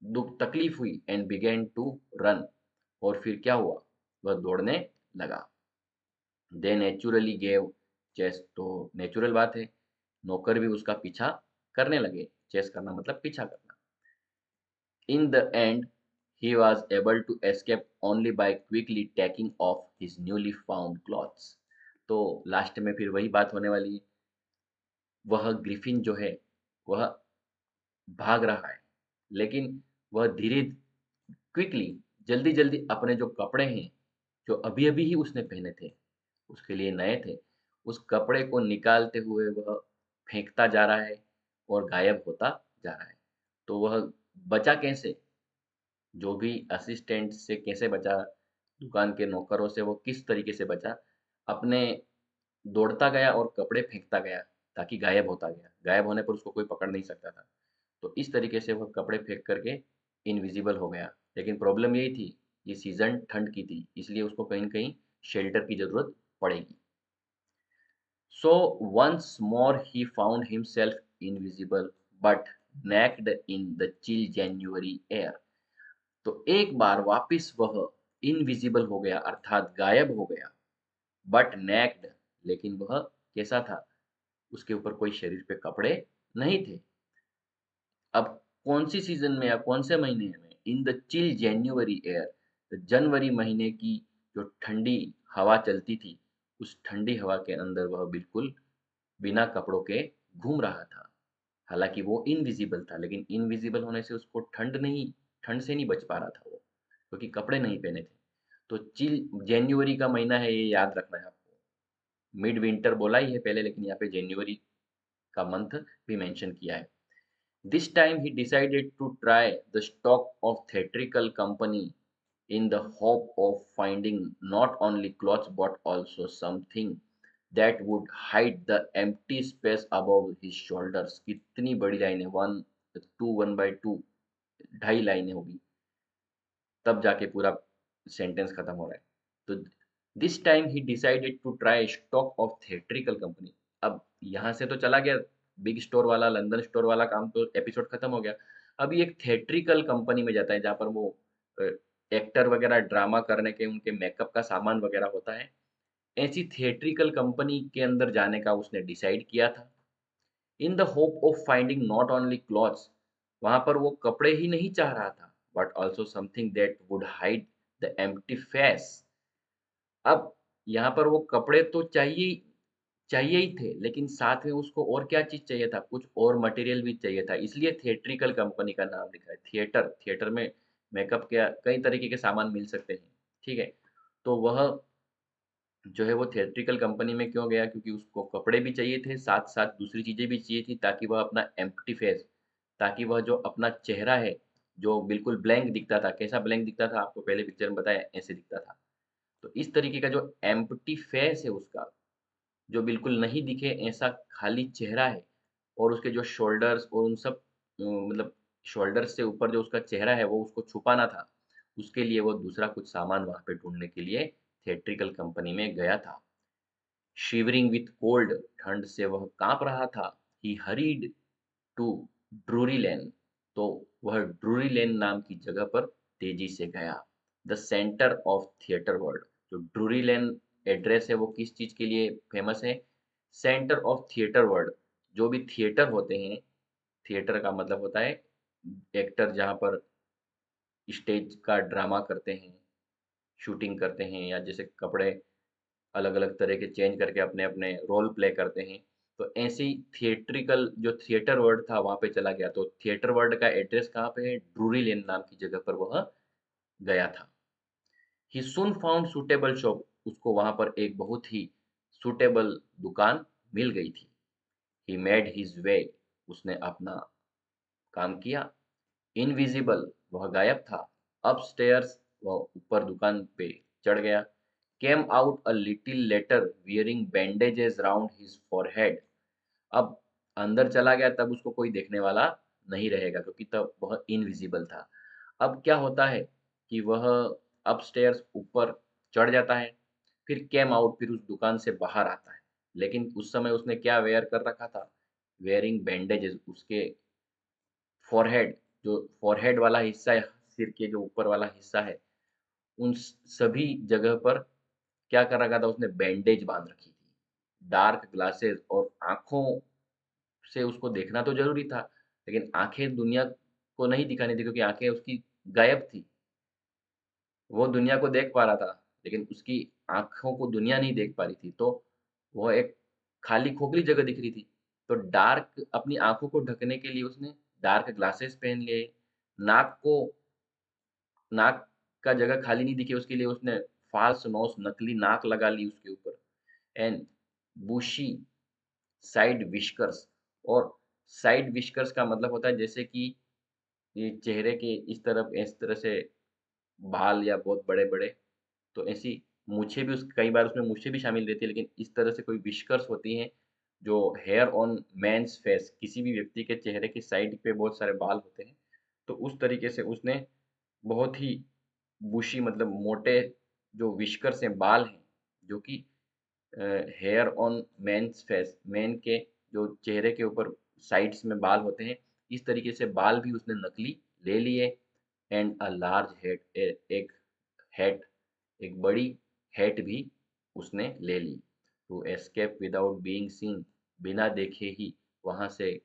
दुख तकलीफ हुई, एंड बिगेन टू रन, और फिर क्या हुआ? वह दौड़ने लगा। दे नेचुरली गेव चेस, तो नेचुरल बात है, नौकर भी उसका पीछा करने लगे। चेस करना मतलब पीछा करना। इन the and he was able to escape only by quickly taking off his newly found clothes। तो लास्ट में फिर वही बात होने वाली है, वह ग्रिफिन जो है वह भाग रहा है, लेकिन वह धीरे क्विकली जल्दी जल्दी अपने जो कपड़े हैं, जो अभी अभी ही उसने पहने थे, उसके लिए नए थे, उस कपड़े को निकालते हुए वह फेंकता जा रहा है और गायब होता जा रहा है। तो वह बचा कैसे, जो भी असिस्टेंट से कैसे बचा, दुकान के नौकरों से वो किस तरीके से बचा, अपने दौड़ता गया और कपड़े फेंकता गया, ताकि गायब होता गया। गायब होने पर उसको कोई पकड़ नहीं सकता था। तो इस तरीके से वह कपड़े फेंक करके इनविजिबल हो गया। लेकिन प्रॉब्लम यही थी, ये सीज़न ठंड की थी, इसलिए उसको कहीं न कहीं शेल्टर की ज़रूरत पड़ेगी। So once more he found himself invisible but naked in the chill January air। तो एक बार वापिस वह इनविजिबल हो गया, अर्थात गायब हो गया, बट नेक्ड, लेकिन वह कैसा था, उसके ऊपर कोई शरीर पे कपड़े नहीं थे। अब कौन सी सीजन में या कौन से महीने में, in the chill January air, तो जनवरी महीने की जो ठंडी हवा चलती थी, उस ठंडी हवा के अंदर वह बिल्कुल बिना कपड़ों के घूम रहा था। हालांकि वो इनविजिबल था, लेकिन इनविजिबल होने से उसको ठंड से नहीं बच पा रहा था वो, क्योंकि कपड़े नहीं पहने थे। तो चिल जनवरी का महीना है, ये याद रखना है आपको। मिड विंटर बोला ही है पहले, लेकिन यहाँ पे जनवरी का मंथ भी मेंशन किया है। This time he decided to try the stock of theatrical company in the hope of finding not only clothes but also something that would hide the empty space above his shoulders। कितनी बड़ी line है, 1/2 ढाई लाइनें होगी, तब जाके पूरा sentence खत्म हो रहा है। तो this time he decided to try stock of theatrical company. अब यहाँ से तो चला गया बिग स्टोर वाला, लंदन स्टोर वाला काम, तो एपिसोड खत्म हो गया। अभी एक थिएट्रिकल कंपनी में जाता है, जहाँ पर वो एक्टर वगैरह ड्रामा करने के उनके मेकअप का सामान वगैरह होता है। ऐसी थिएट्रिकल कंपनी के अंदर जाने का उसने डिसाइड किया था, in the hope of finding not only clothes. वहां पर वो कपड़े ही नहीं चाह रहा था, but also something that would hide the empty face. अब यहाँ पर वो कपड़े तो चाहिए ही थे, लेकिन साथ में उसको और क्या चीज चाहिए था, कुछ और मटेरियल भी चाहिए था। इसलिए थिएट्रिकल कंपनी का नाम लिखा है। थिएटर, थिएटर में मेकअप के कई तरीके के सामान मिल सकते हैं, ठीक है। तो वह जो है वो थिएट्रिकल कंपनी में क्यों गया, क्योंकि उसको कपड़े भी चाहिए थे, साथ साथ दूसरी चीजें भी चाहिए थी, ताकि वह अपना एम्प्टी फेस, ताकि वह जो अपना चेहरा है, जो बिल्कुल ब्लैंक दिखता था, कैसा ब्लैंक दिखता था आपको पहले पिक्चर में बताया, ऐसे दिखता था। तो इस तरीके का जो एम्प्टी फेस है उसका, जो बिल्कुल नहीं दिखे ऐसा खाली चेहरा है, और उसके जो शोल्डर्स और उन सब मतलब शोल्डर्स से ऊपर जो उसका चेहरा है वो उसको छुपाना था। उसके लिए वो दूसरा कुछ सामान वहाँ पे ढूँढने के लिए थिएट्रिकल कंपनी में गया था। शिवरिंग विथ कोल्ड, ठंड से वह काँप रहा था। ही हरीड टू ड्रूरी लेन, तो वह ड्रूरी लेन नाम की जगह पर तेजी से गया। The centre of theatre world, जो ड्रूरी लेन एड्रेस है वो किस चीज के लिए फेमस है, सेंटर ऑफ थिएटर वर्ल्ड। जो भी थिएटर होते हैं, थिएटर का मतलब होता है एक्टर जहाँ पर स्टेज का ड्रामा करते हैं, शूटिंग करते हैं, या जैसे कपड़े अलग अलग तरह के चेंज करके अपने अपने रोल प्ले करते हैं। तो ऐसे ही थिएट्रिकल जो थिएटर वर्ल्ड था वहां पे चला गया। तो थिएटर वर्ल्ड का एड्रेस कहाँ पे है, ड्रूरी लेन नाम की जगह पर वह गया था। ही सुन फाउंड सुटेबल शॉप, उसको वहां पर एक बहुत ही सुटेबल दुकान मिल गई थी। ही मेड हिज वे, उसने अपना काम किया। इनविजिबल, वह गायब था। अपस्टेयर्स, वह ऊपर दुकान पे चढ़ गया। Came out a little letter wearing bandages round his forehead. अब अंदर चला गया, तब उसको कोई देखने वाला नहीं रहेगा, क्योंकि तब वह इनविजिबल था। अब क्या होता है कि वह अपस्टेयर्स ऊपर चढ़ जाता है, फिर केम आउट, फिर उस दुकान से बाहर आता है। लेकिन उस समय उसने क्या वेयर कर रखा था, वेयरिंग बैंडेजेस, उसके फॉरहेड, जो फॉरहेड वाला हिस्सा है, सिर के जो ऊपर वाला हिस्सा है, उन सभी जगह पर क्या कर रखा था उसने, बैंडेज बांध रखी थी, डार्क ग्लासेस, और आंखों से उसको देखना तो जरूरी था, लेकिन आंखें दुनिया को नहीं दिखानी थी क्योंकि आंखें उसकी गायब थी। वो दुनिया को देख पा रहा था, लेकिन उसकी आँखों को दुनिया नहीं देख पा रही थी, तो वो एक खाली खोखली जगह दिख रही थी। तो डार्क अपनी आँखों को ढकने के लिए उसने डार्क ग्लासेस पहन लिए, नाक को नाक का जगह खाली नहीं दिखे उसके लिए उसने फ़ाल्स नोज़, नकली नाक लगा ली उसके ऊपर, एंड बुशी साइड व्हिस्कर्स। और साइड व्हिस्कर्स का मतलब होता है जैसे कि ये चेहरे के इस तरह से बाल या बहुत बड़े-बड़े, तो ऐसी मूंछें भी उस कई बार उसमें मूंछें भी शामिल रहती है, लेकिन इस तरह से कोई व्हिस्कर्स होती हैं, जो हेयर ऑन मेन्स फेस, किसी भी व्यक्ति के चेहरे की साइड पे बहुत सारे बाल होते हैं, तो उस तरीके से उसने बहुत ही बुशी मतलब मोटे जो व्हिस्कर्स हैं, बाल हैं, जो कि hair on men's face, men के जो चेहरे के ऊपर साइड्स में बाल होते हैं, इस तरीके से बाल भी उसने नकली ले लिए, एंड अ लार्ज हेड, एक हैट, एक बड़ी हैट भी उसने ले ली, to escape without being seen, बिना देखे ही वहां से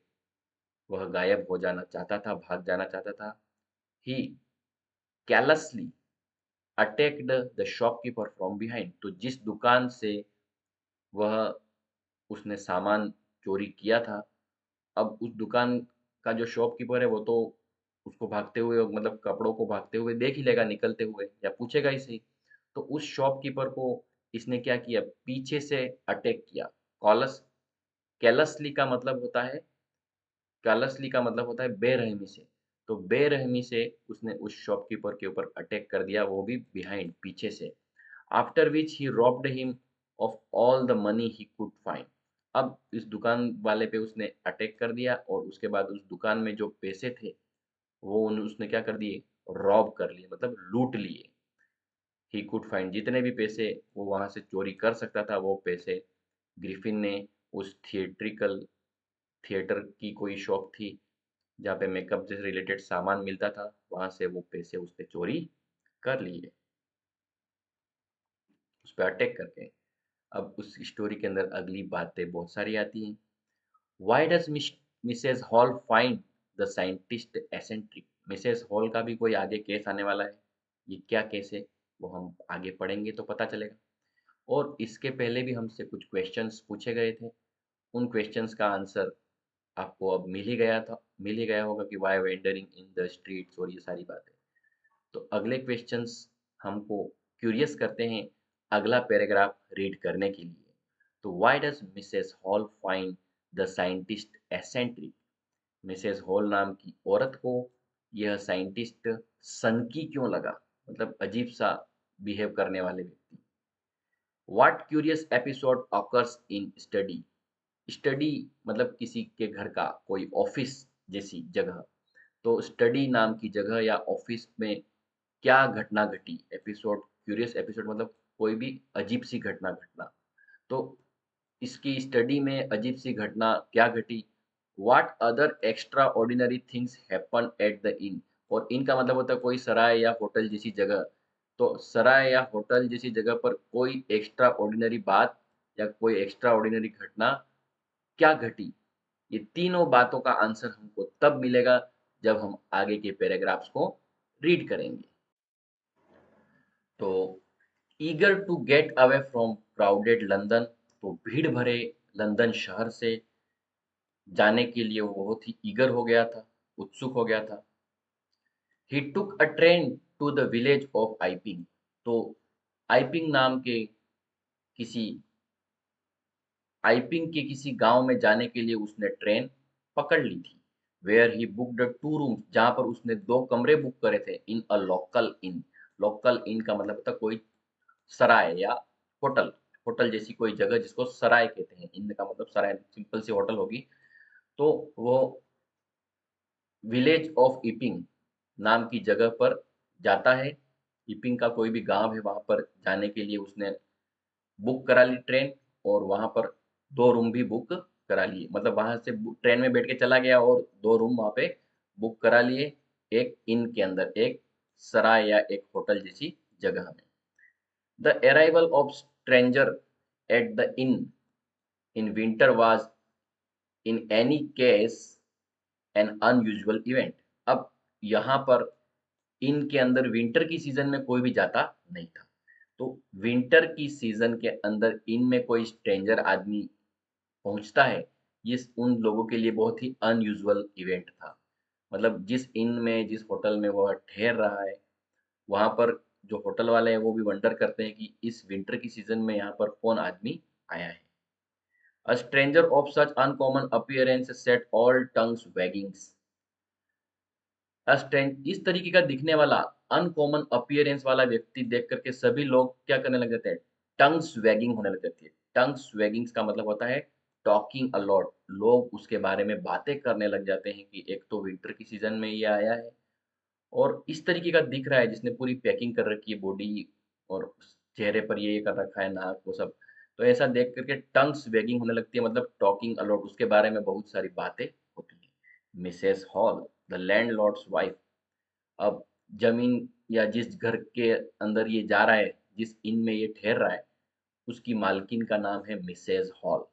वह गायब हो जाना चाहता था, भाग जाना चाहता था। He callously attacked the shopkeeper from behind, तो जिस दुकान से वह उसने सामान चोरी किया था, अब उस दुकान का जो शॉपकीपर है वो तो उसको भागते हुए मतलब कपड़ों को भागते हुए देख ही लेगा निकलते हुए, या पूछेगा ही सही। तो उस शॉपकीपर को इसने क्या किया, पीछे से अटैक किया। कॉलस कैलसली का मतलब होता है कैलसली का मतलब होता है बेरहमी से। तो बेरहमी से उसने उस शॉपकीपर के ऊपर अटैक कर दिया, वो भी बिहाइंड, पीछे से। After which he robbed him of all the money he could find. अब इस दुकान वाले पे उसने अटैक कर दिया और उसके बाद उस दुकान में जो पैसे थे वो उसने क्या कर दिए, रॉब कर लिए, मतलब लूट लिए। ही कुड फाइंड, जितने भी पैसे वो वहां से चोरी कर सकता था वो पैसे ग्रिफिन ने उस थिएटर की कोई शॉप थी जहाँ पे मेकअप से रिलेटेड सामान मिलता था, वहां से वो पैसे उसने चोरी कर लिए उस पर अटैक करके। अब उस स्टोरी के अंदर अगली बातें बहुत सारी आती हैं। Why does Mrs hall find the scientist eccentric, Mrs hall का भी कोई आगे केस आने वाला है, ये क्या केस है वो हम आगे पढ़ेंगे तो पता चलेगा। और इसके पहले भी हमसे कुछ क्वेश्चंस पूछे गए थे, उन क्वेश्चंस का आंसर आपको अब मिल ही गया होगा कि why wandering in the streets और ये सारी बातें। तो अगले क्वेश्चंस हमको क्यूरियस करते हैं अगला पैराग्राफ रीड करने के लिए। तो why does Mrs hall find the scientist eccentric, Mrs hall नाम की औरत को यह साइंटिस्ट सनकी क्यों लगा, मतलब अजीब सा बिहेव करने वाले व्यक्ति। What curious episode occurs in study, study मतलब किसी के घर का कोई ऑफिस जैसी जगह, तो स्टडी नाम की जगह या ऑफिस में क्या घटना घटी, एपिसोड क्यूरियस एपिसोड मतलब कोई भी अजीब सी घटना घटना। तो इसकी स्टडी में अजीब सी घटना क्या घटी। What other extra ordinary things happen at the in, और इन का मतलब होता है कोई सराय या होटल जैसी जगह। तो सराय या होटल जैसी जगह पर कोई एक्स्ट्रा ऑर्डिनरी बात या कोई एक्स्ट्रा ऑर्डिनरी घटना क्या घटी, ये तीनों बातों का आंसर हमको तब मिलेगा जब हम आगे के पैराग्राफ्स को रीड करेंगे। तो eager to get away from crowded London, तो भीड़ भरे लंदन शहर से जाने के लिए वो बहुत ही ईगर हो गया था, उत्सुक हो गया था। He took a train to the village of Iping, तो आइपिंग नाम के किसी आइपिंग के किसी गांव में जाने के लिए उसने ट्रेन पकड़ ली थी। वेयर ही बुकड 2 रूम्स, जहां पर उसने 2 कमरे बुक करे थे, इन अ लोकल इन। लोकल इन का मतलब होता है कोई सराय या होटल, होटल जैसी कोई जगह जिसको सराय कहते हैं, इन का मतलब सराय सिंपल सी होटल होगी। तो वो विलेज ऑफ इपिंग नाम की जगह पर जाता है। इपिंग का कोई भी गांव है, वहां पर जाने के लिए उसने बुक करा ली ट्रेन, और वहां पर 2 रूम भी बुक करा लिए, मतलब वहां से ट्रेन में बैठ के चला गया और 2 रूम वहां पे बुक करा लिए, एक इन के अंदर, एक सराय या एक होटल जैसी जगह में। The arrival of stranger at the inn in winter was in any case an unusual event. अब यहाँ पर इन के अंदर विंटर की सीजन में कोई भी जाता नहीं था, तो विंटर की सीजन के अंदर इन में कोई स्ट्रेंजर आदमी पहुंचता है, ये उन लोगों के लिए बहुत ही अनयूजुअल इवेंट था। मतलब जिस इन में, जिस होटल में वह ठहर रहा है, वहां पर जो होटल वाले हैं वो भी वंडर करते हैं कि इस विंटर की सीजन में यहाँ पर कौन आदमी आया है। A stranger of such uncommon appearance set all tongues wagging. इस तरीके का दिखने वाला अनकॉमन अपीयरेंस वाला व्यक्ति देख करके सभी लोग क्या करने लग जाते हैं, टंग्स वैगिंग होने लग जाती है। टंग्स वैगिंग्स का मतलब होता है टॉकिंग अलॉट, लोग उसके बारे में बातें करने लग जाते हैं कि एक तो विंटर की सीजन में ये आया है और इस तरीके का दिख रहा है, जिसने पूरी पैकिंग कर रखी है बॉडी और चेहरे पर ये कर रखा है, नाक वो सब। तो ऐसा देख करके टंग्स वैगिंग होने लगती है, मतलब टॉकिंग अलॉट, उसके बारे में बहुत सारी बातें होती हैं। Mrs hall, the landlord's wife, अब जमीन या जिस घर के अंदर ये जा रहा है, जिस इन में ये ठहर रहा है, उसकी मालकिन का नाम है मिसेज हॉल।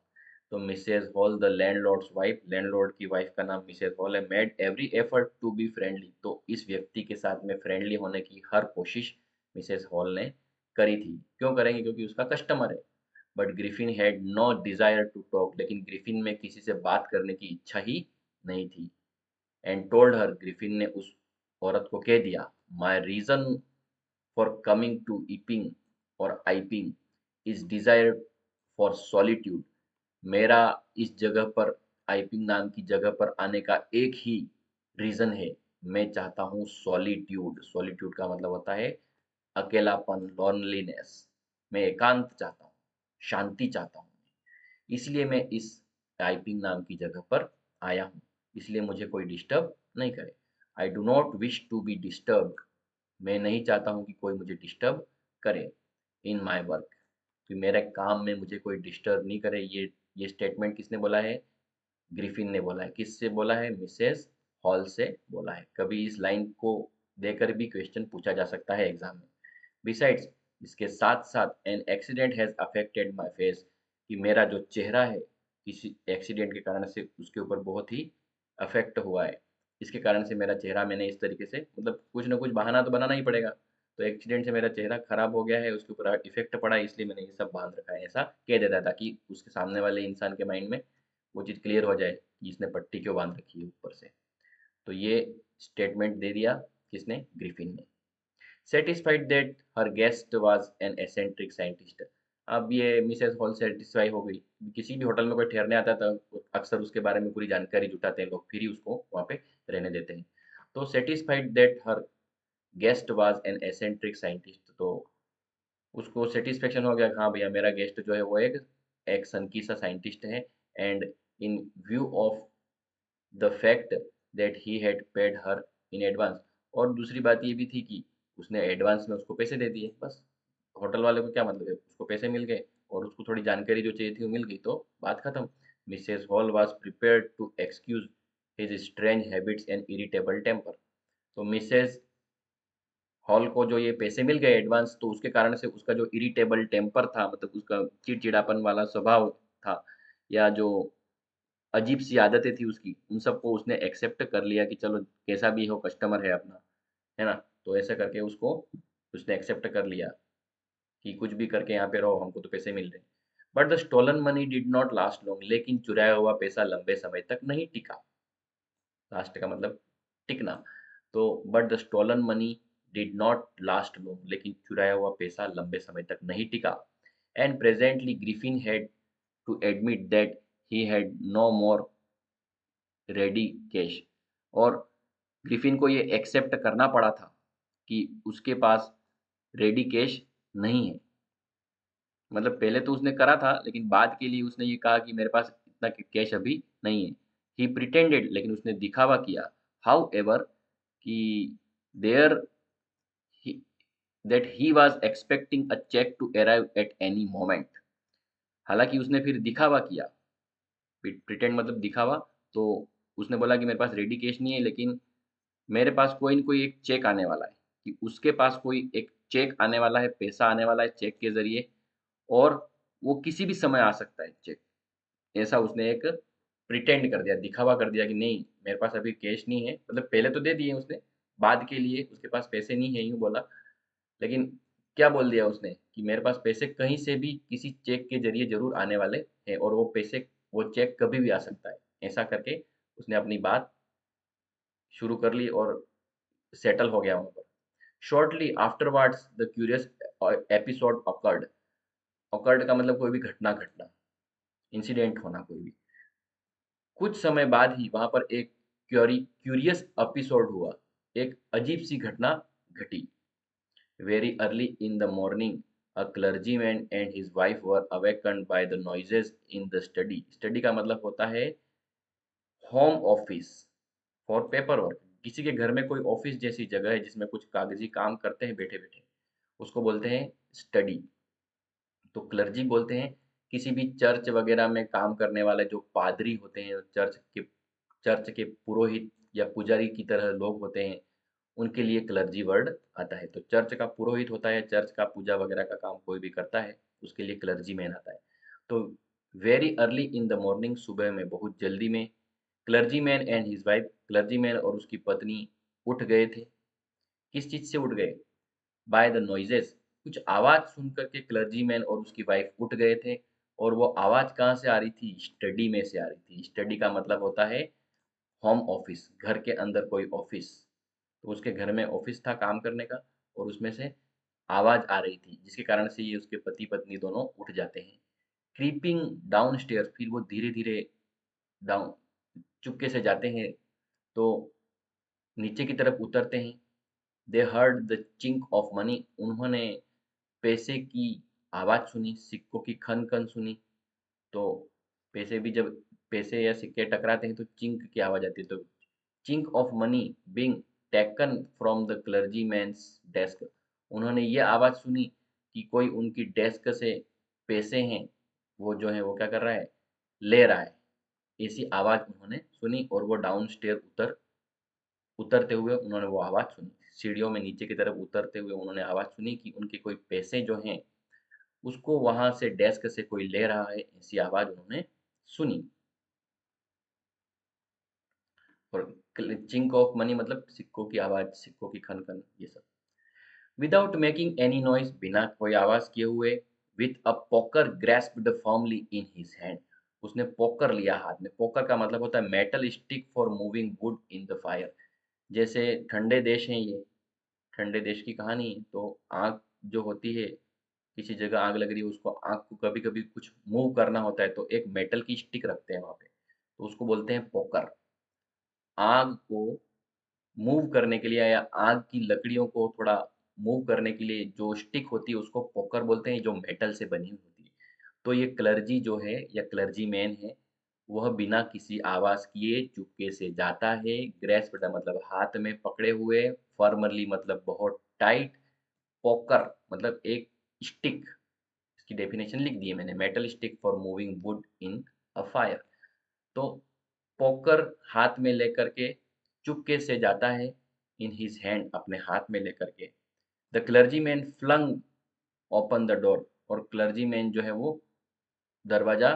तो Mrs Hall the landlord's wife, landlord की वाइफ का नाम मिसेज हॉल है, made every effort to be friendly, तो इस व्यक्ति के साथ में फ्रेंडली होने की हर कोशिश मिसेज हॉल ने करी थी। क्यों करेंगे, क्योंकि उसका कस्टमर है। But Griffin had no desire to talk, लेकिन ग्रिफिन में किसी से बात करने की इच्छा ही नहीं थी। एंड टोल्ड हर, ग्रिफिन ने उस औरत को कह दिया, my reason for coming to Iping और Iping is desire for solitude, मेरा इस जगह पर, आइपिंग नाम की जगह पर आने का एक ही रीजन है, मैं चाहता हूँ सॉलिट्यूड। सॉलिट्यूड का मतलब होता है अकेलापन, लॉनलीनेस। मैं एकांत चाहता हूँ, शांति चाहता हूँ, इसलिए मैं इस टाइपिंग नाम की जगह पर आया हूँ, इसलिए मुझे कोई डिस्टर्ब नहीं करे। I do not wish to be disturb, मैं नहीं चाहता हूँ कि कोई मुझे डिस्टर्ब करे इन माई वर्क, कि मेरे काम में मुझे कोई डिस्टर्ब नहीं करे। ये स्टेटमेंट किसने बोला है, ग्रिफिन ने बोला है। किससे बोला है, मिसेस हॉल से बोला है। कभी इस लाइन को देकर भी क्वेश्चन पूछा जा सकता है एग्जाम में। बिसाइड्स, इसके साथ साथ an accident has affected my face, कि मेरा जो चेहरा है किसी एक्सीडेंट के कारण से उसके ऊपर बहुत ही अफेक्ट हुआ है, इसके कारण से मेरा चेहरा मैंने इस तरीके से, मतलब कुछ ना कुछ बहाना तो बनाना ही पड़ेगा। तो एक्सीडेंट से मेरा चेहरा खराब हो गया है, उसके ऊपर इफेक्ट पड़ा है, इसलिए मैंने ये सब बांध रखा है, ऐसा कह देता है ताकि उसके सामने वाले इंसान के माइंड में वो चीज़ क्लियर हो जाए कि इसने पट्टी क्यों बांध रखी है ऊपर से। तो ये स्टेटमेंट दे दिया किसने, ग्रिफिन ने। Satisfied that her guest was an eccentric scientist, अब ये मिसेस हॉल सेटिस्फाई हो गई। किसी भी होटल में कोई ठहरने आता है तो अक्सर उसके बारे में पूरी जानकारी जुटाते हैं लोग, फिर ही उसको वहाँ पे रहने देते हैं। तो satisfied that her guest was an eccentric scientist, तो उसको सेटिस्फेक्शन हो गया कि हाँ भैया मेरा गेस्ट जो है वो एक सनकी सा साइंटिस्ट है। And in view of the fact that he had paid her in advance, और दूसरी बात ये भी थी कि उसने एडवांस में उसको पैसे दे दिए, बस। होटल वाले को क्या मतलब है, उसको पैसे मिल गए और उसको थोड़ी जानकारी जो चाहिए थी वो मिल गई, तो बात खत्म। Mrs Hall was prepared to excuse his strange habits and irritable temper, तो मिसेस हॉल को जो ये पैसे मिल गए एडवांस, तो उसके कारण से उसका जो इरिटेबल टेम्पर था, मतलब उसका चिड़चिड़ापन वाला स्वभाव था, या जो अजीब सी आदतें थी उसकी, उन सबको उसने एक्सेप्ट कर लिया कि चलो कैसा भी हो कस्टमर है अपना, है ना। तो ऐसा करके उसको उसने एक्सेप्ट कर लिया कि कुछ भी करके यहाँ पे रहो, हमको तो पैसे मिल रहे हैं। But the stolen money did not last long, लेकिन चुराया हुआ पैसा लंबे समय तक नहीं टिका। लास्ट का मतलब टिकना। तो but the stolen money did not last long, लेकिन चुराया हुआ पैसा लंबे समय तक नहीं टिका। And presently Griffin had to admit that he had no more ready cash, और ग्रिफिन को ये एक्सेप्ट करना पड़ा था कि उसके पास रेडी कैश नहीं है। मतलब पहले तो उसने करा था, लेकिन बाद के लिए उसने ये कहा कि मेरे पास इतना कैश अभी नहीं है। ही प्रिटेंडेड, लेकिन उसने दिखावा किया। हाउ एवर, कि there that he was expecting a cheque to arrive at any moment, हालांकि उसने फिर दिखावा किया। प्रिटेंड मतलब दिखावा। तो उसने बोला कि मेरे पास रेडी कैश नहीं है, लेकिन मेरे पास कोई न कोई एक चेक आने वाला है, कि उसके पास कोई एक चेक आने वाला है, पैसा आने वाला है चेक के ज़रिए और वो किसी भी समय आ सकता है चेक। ऐसा उसने एक प्रिटेंड कर दिया, दिखावा कर दिया कि नहीं मेरे पास अभी कैश नहीं है, मतलब पहले तो दे दिए उसने, बाद के लिए उसके पास पैसे नहीं है यूँ बोला। लेकिन क्या बोल दिया उसने कि मेरे पास पैसे कहीं से भी किसी चेक के ज़रिए ज़रूर आने वाले हैं और वो चेक कभी भी आ सकता है। ऐसा करके उसने अपनी बात शुरू कर ली और सेटल हो गया वहाँ पर। Shortly afterwards the curious episode awkward. Awkward का मतलब कोई भी घटना घटना, इंसिडेंट होना कोई भी। कुछ समय बाद ही वहाँ पर एक क्यूरियस एपिसोड हुआ, एक अजीब सी घटना घटी। Very early in the morning, a clergyman and his wife were awakened by the noises in the study. Study का मतलब होता है home office for paper work. किसी के घर में कोई ऑफिस जैसी जगह है जिसमें कुछ कागजी काम करते हैं बैठे बैठे, उसको बोलते हैं स्टडी। तो क्लर्जी बोलते हैं किसी भी चर्च वगैरह में काम करने वाले जो पादरी होते हैं, चर्च के पुरोहित या पुजारी की तरह लोग होते हैं, उनके लिए क्लर्जी वर्ड आता है। तो चर्च का पुरोहित होता है, चर्च का पूजा वगैरह का काम कोई भी करता है, उसके लिए क्लर्जी मैन आता है। तो very early in the morning, सुबह में बहुत जल्दी में, clergy man and his wife, clergy man और उसकी पत्नी उठ गए थे। किस चीज़ से उठ गए? बाय द नॉइजेस, कुछ आवाज़ सुन कर के क्लर्जीमैन और उसकी वाइफ उठ गए थे। और वो आवाज़ कहाँ से आ रही थी? स्टडी में से आ रही थी। स्टडी का मतलब होता है होम ऑफिस, घर के अंदर कोई ऑफिस। तो उसके घर में ऑफिस था काम करने का और उसमें से आवाज़ आ रही थी जिसके कारण से ये उसके पति पत्नी दोनों उठ जाते हैं। क्रीपिंग डाउन स्टेयर, फिर वो धीरे धीरे डाउन चुपके से जाते हैं तो नीचे की तरफ उतरते हैं। दे heard the chink of money, उन्होंने पैसे की आवाज़ सुनी, सिक्कों की खन-खन सुनी। तो पैसे भी जब पैसे या सिक्के टकराते हैं तो चिंक की आवाज़ आती है। तो chink of money being taken from the clergyman's desk, उन्होंने ये आवाज़ सुनी कि कोई उनकी डेस्क से पैसे हैं, वो जो है वो क्या कर रहा है? ले रहा है। ऐसी आवाज़ उन्होंने सुनी और वो डाउन स्टेयर उतरते हुए उन्होंने वो आवाज़ सुनी। सीढ़ियों में नीचे की तरफ उतरते हुए उन्होंने आवाज़ सुनी कि उनके कोई पैसे जो हैं उसको वहाँ से डेस्क से कोई ले रहा है, ऐसी आवाज़ उन्होंने सुनी। और चिंक ऑफ मनी मतलब सिक्कों की आवाज़, सिक्कों की खन-खन, ये सब। विदाउट मेकिंग एनी नॉइज़, बिना कोई आवाज़ किए हुए, with a poker grasped firmly in his hand, उसने पोकर लिया हाथ में। पोकर का मतलब होता है metal stick for moving wood in the fire. जैसे ठंडे देश हैं ये, ठंडे देश की कहानी है, तो आग जो होती है, किसी जगह आग लग रही है, उसको आग को कभी कभी कुछ मूव करना होता है तो एक मेटल की स्टिक रखते हैं वहां पे, तो उसको बोलते हैं पोकर। आग को मूव करने के लिए या आग की लकड़ियों को थोड़ा मूव करने के लिए जो स्टिक होती है उसको पोकर बोलते हैं, जो मेटल से बनी हुई होती है। तो ये क्लर्जी जो है या क्लर्जी मैन है, वह बिना किसी आवाज किए चुपके से जाता है। ग्रेस्प मतलब हाथ में पकड़े हुए, फॉर्मरली मतलब बहुत टाइट, पोकर मतलब एक स्टिक, इसकी डेफिनेशन लिख दी है मैंने, metal stick for moving wood in a fire. तो पोकर हाथ में लेकर के चुपके से जाता है, इन हिज हैंड अपने हाथ में लेकर के। The clergyman flung open the door, और क्लर्जीमैन जो है वो दरवाजा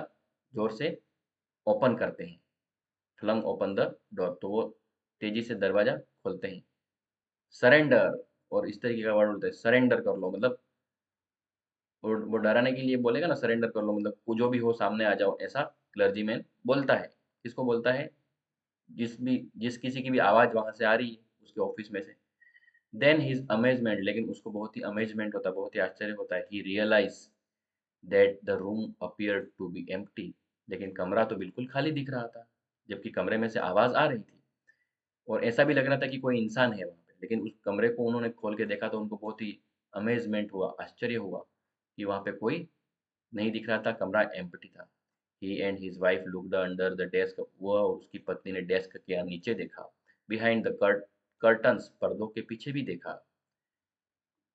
जोर से ओपन करते हैं। फ्लंग ओपन द डोर, तो वो तेजी से दरवाजा खोलते हैं। सरेंडर, और इस तरीके का वर्ड बोलते हैं, सरेंडर कर लो मतलब वो डराने के लिए बोलेगा ना, सरेंडर कर लो मतलब वो जो भी हो सामने आ जाओ, ऐसा क्लर्जीमैन बोलता है। किसको बोलता है? जिस किसी की भी आवाज़ वहाँ से आ रही है उसके ऑफिस में से। देन हिज अमेजमेंट, लेकिन उसको बहुत ही अमेजमेंट होता है, बहुत ही आश्चर्य होता है। He realize that the room appear to be empty, लेकिन कमरा तो बिल्कुल खाली दिख रहा था, जबकि कमरे में से आवाज़ आ रही थी और ऐसा भी लग रहा था कि कोई इंसान है वहाँ पे। लेकिन उस कमरे को उन्होंने खोल के देखा तो उनको बहुत ही अमेजमेंट हुआ, आश्चर्य हुआ कि वहाँ पे कोई नहीं दिख रहा था, कमरा एम्प्टी था। He and his wife looked under the desk, वह और उसकी पत्नी ने डेस्क के नीचे देखा। बिहाइंड द कर्टन्स, पर्दों के पीछे भी देखा।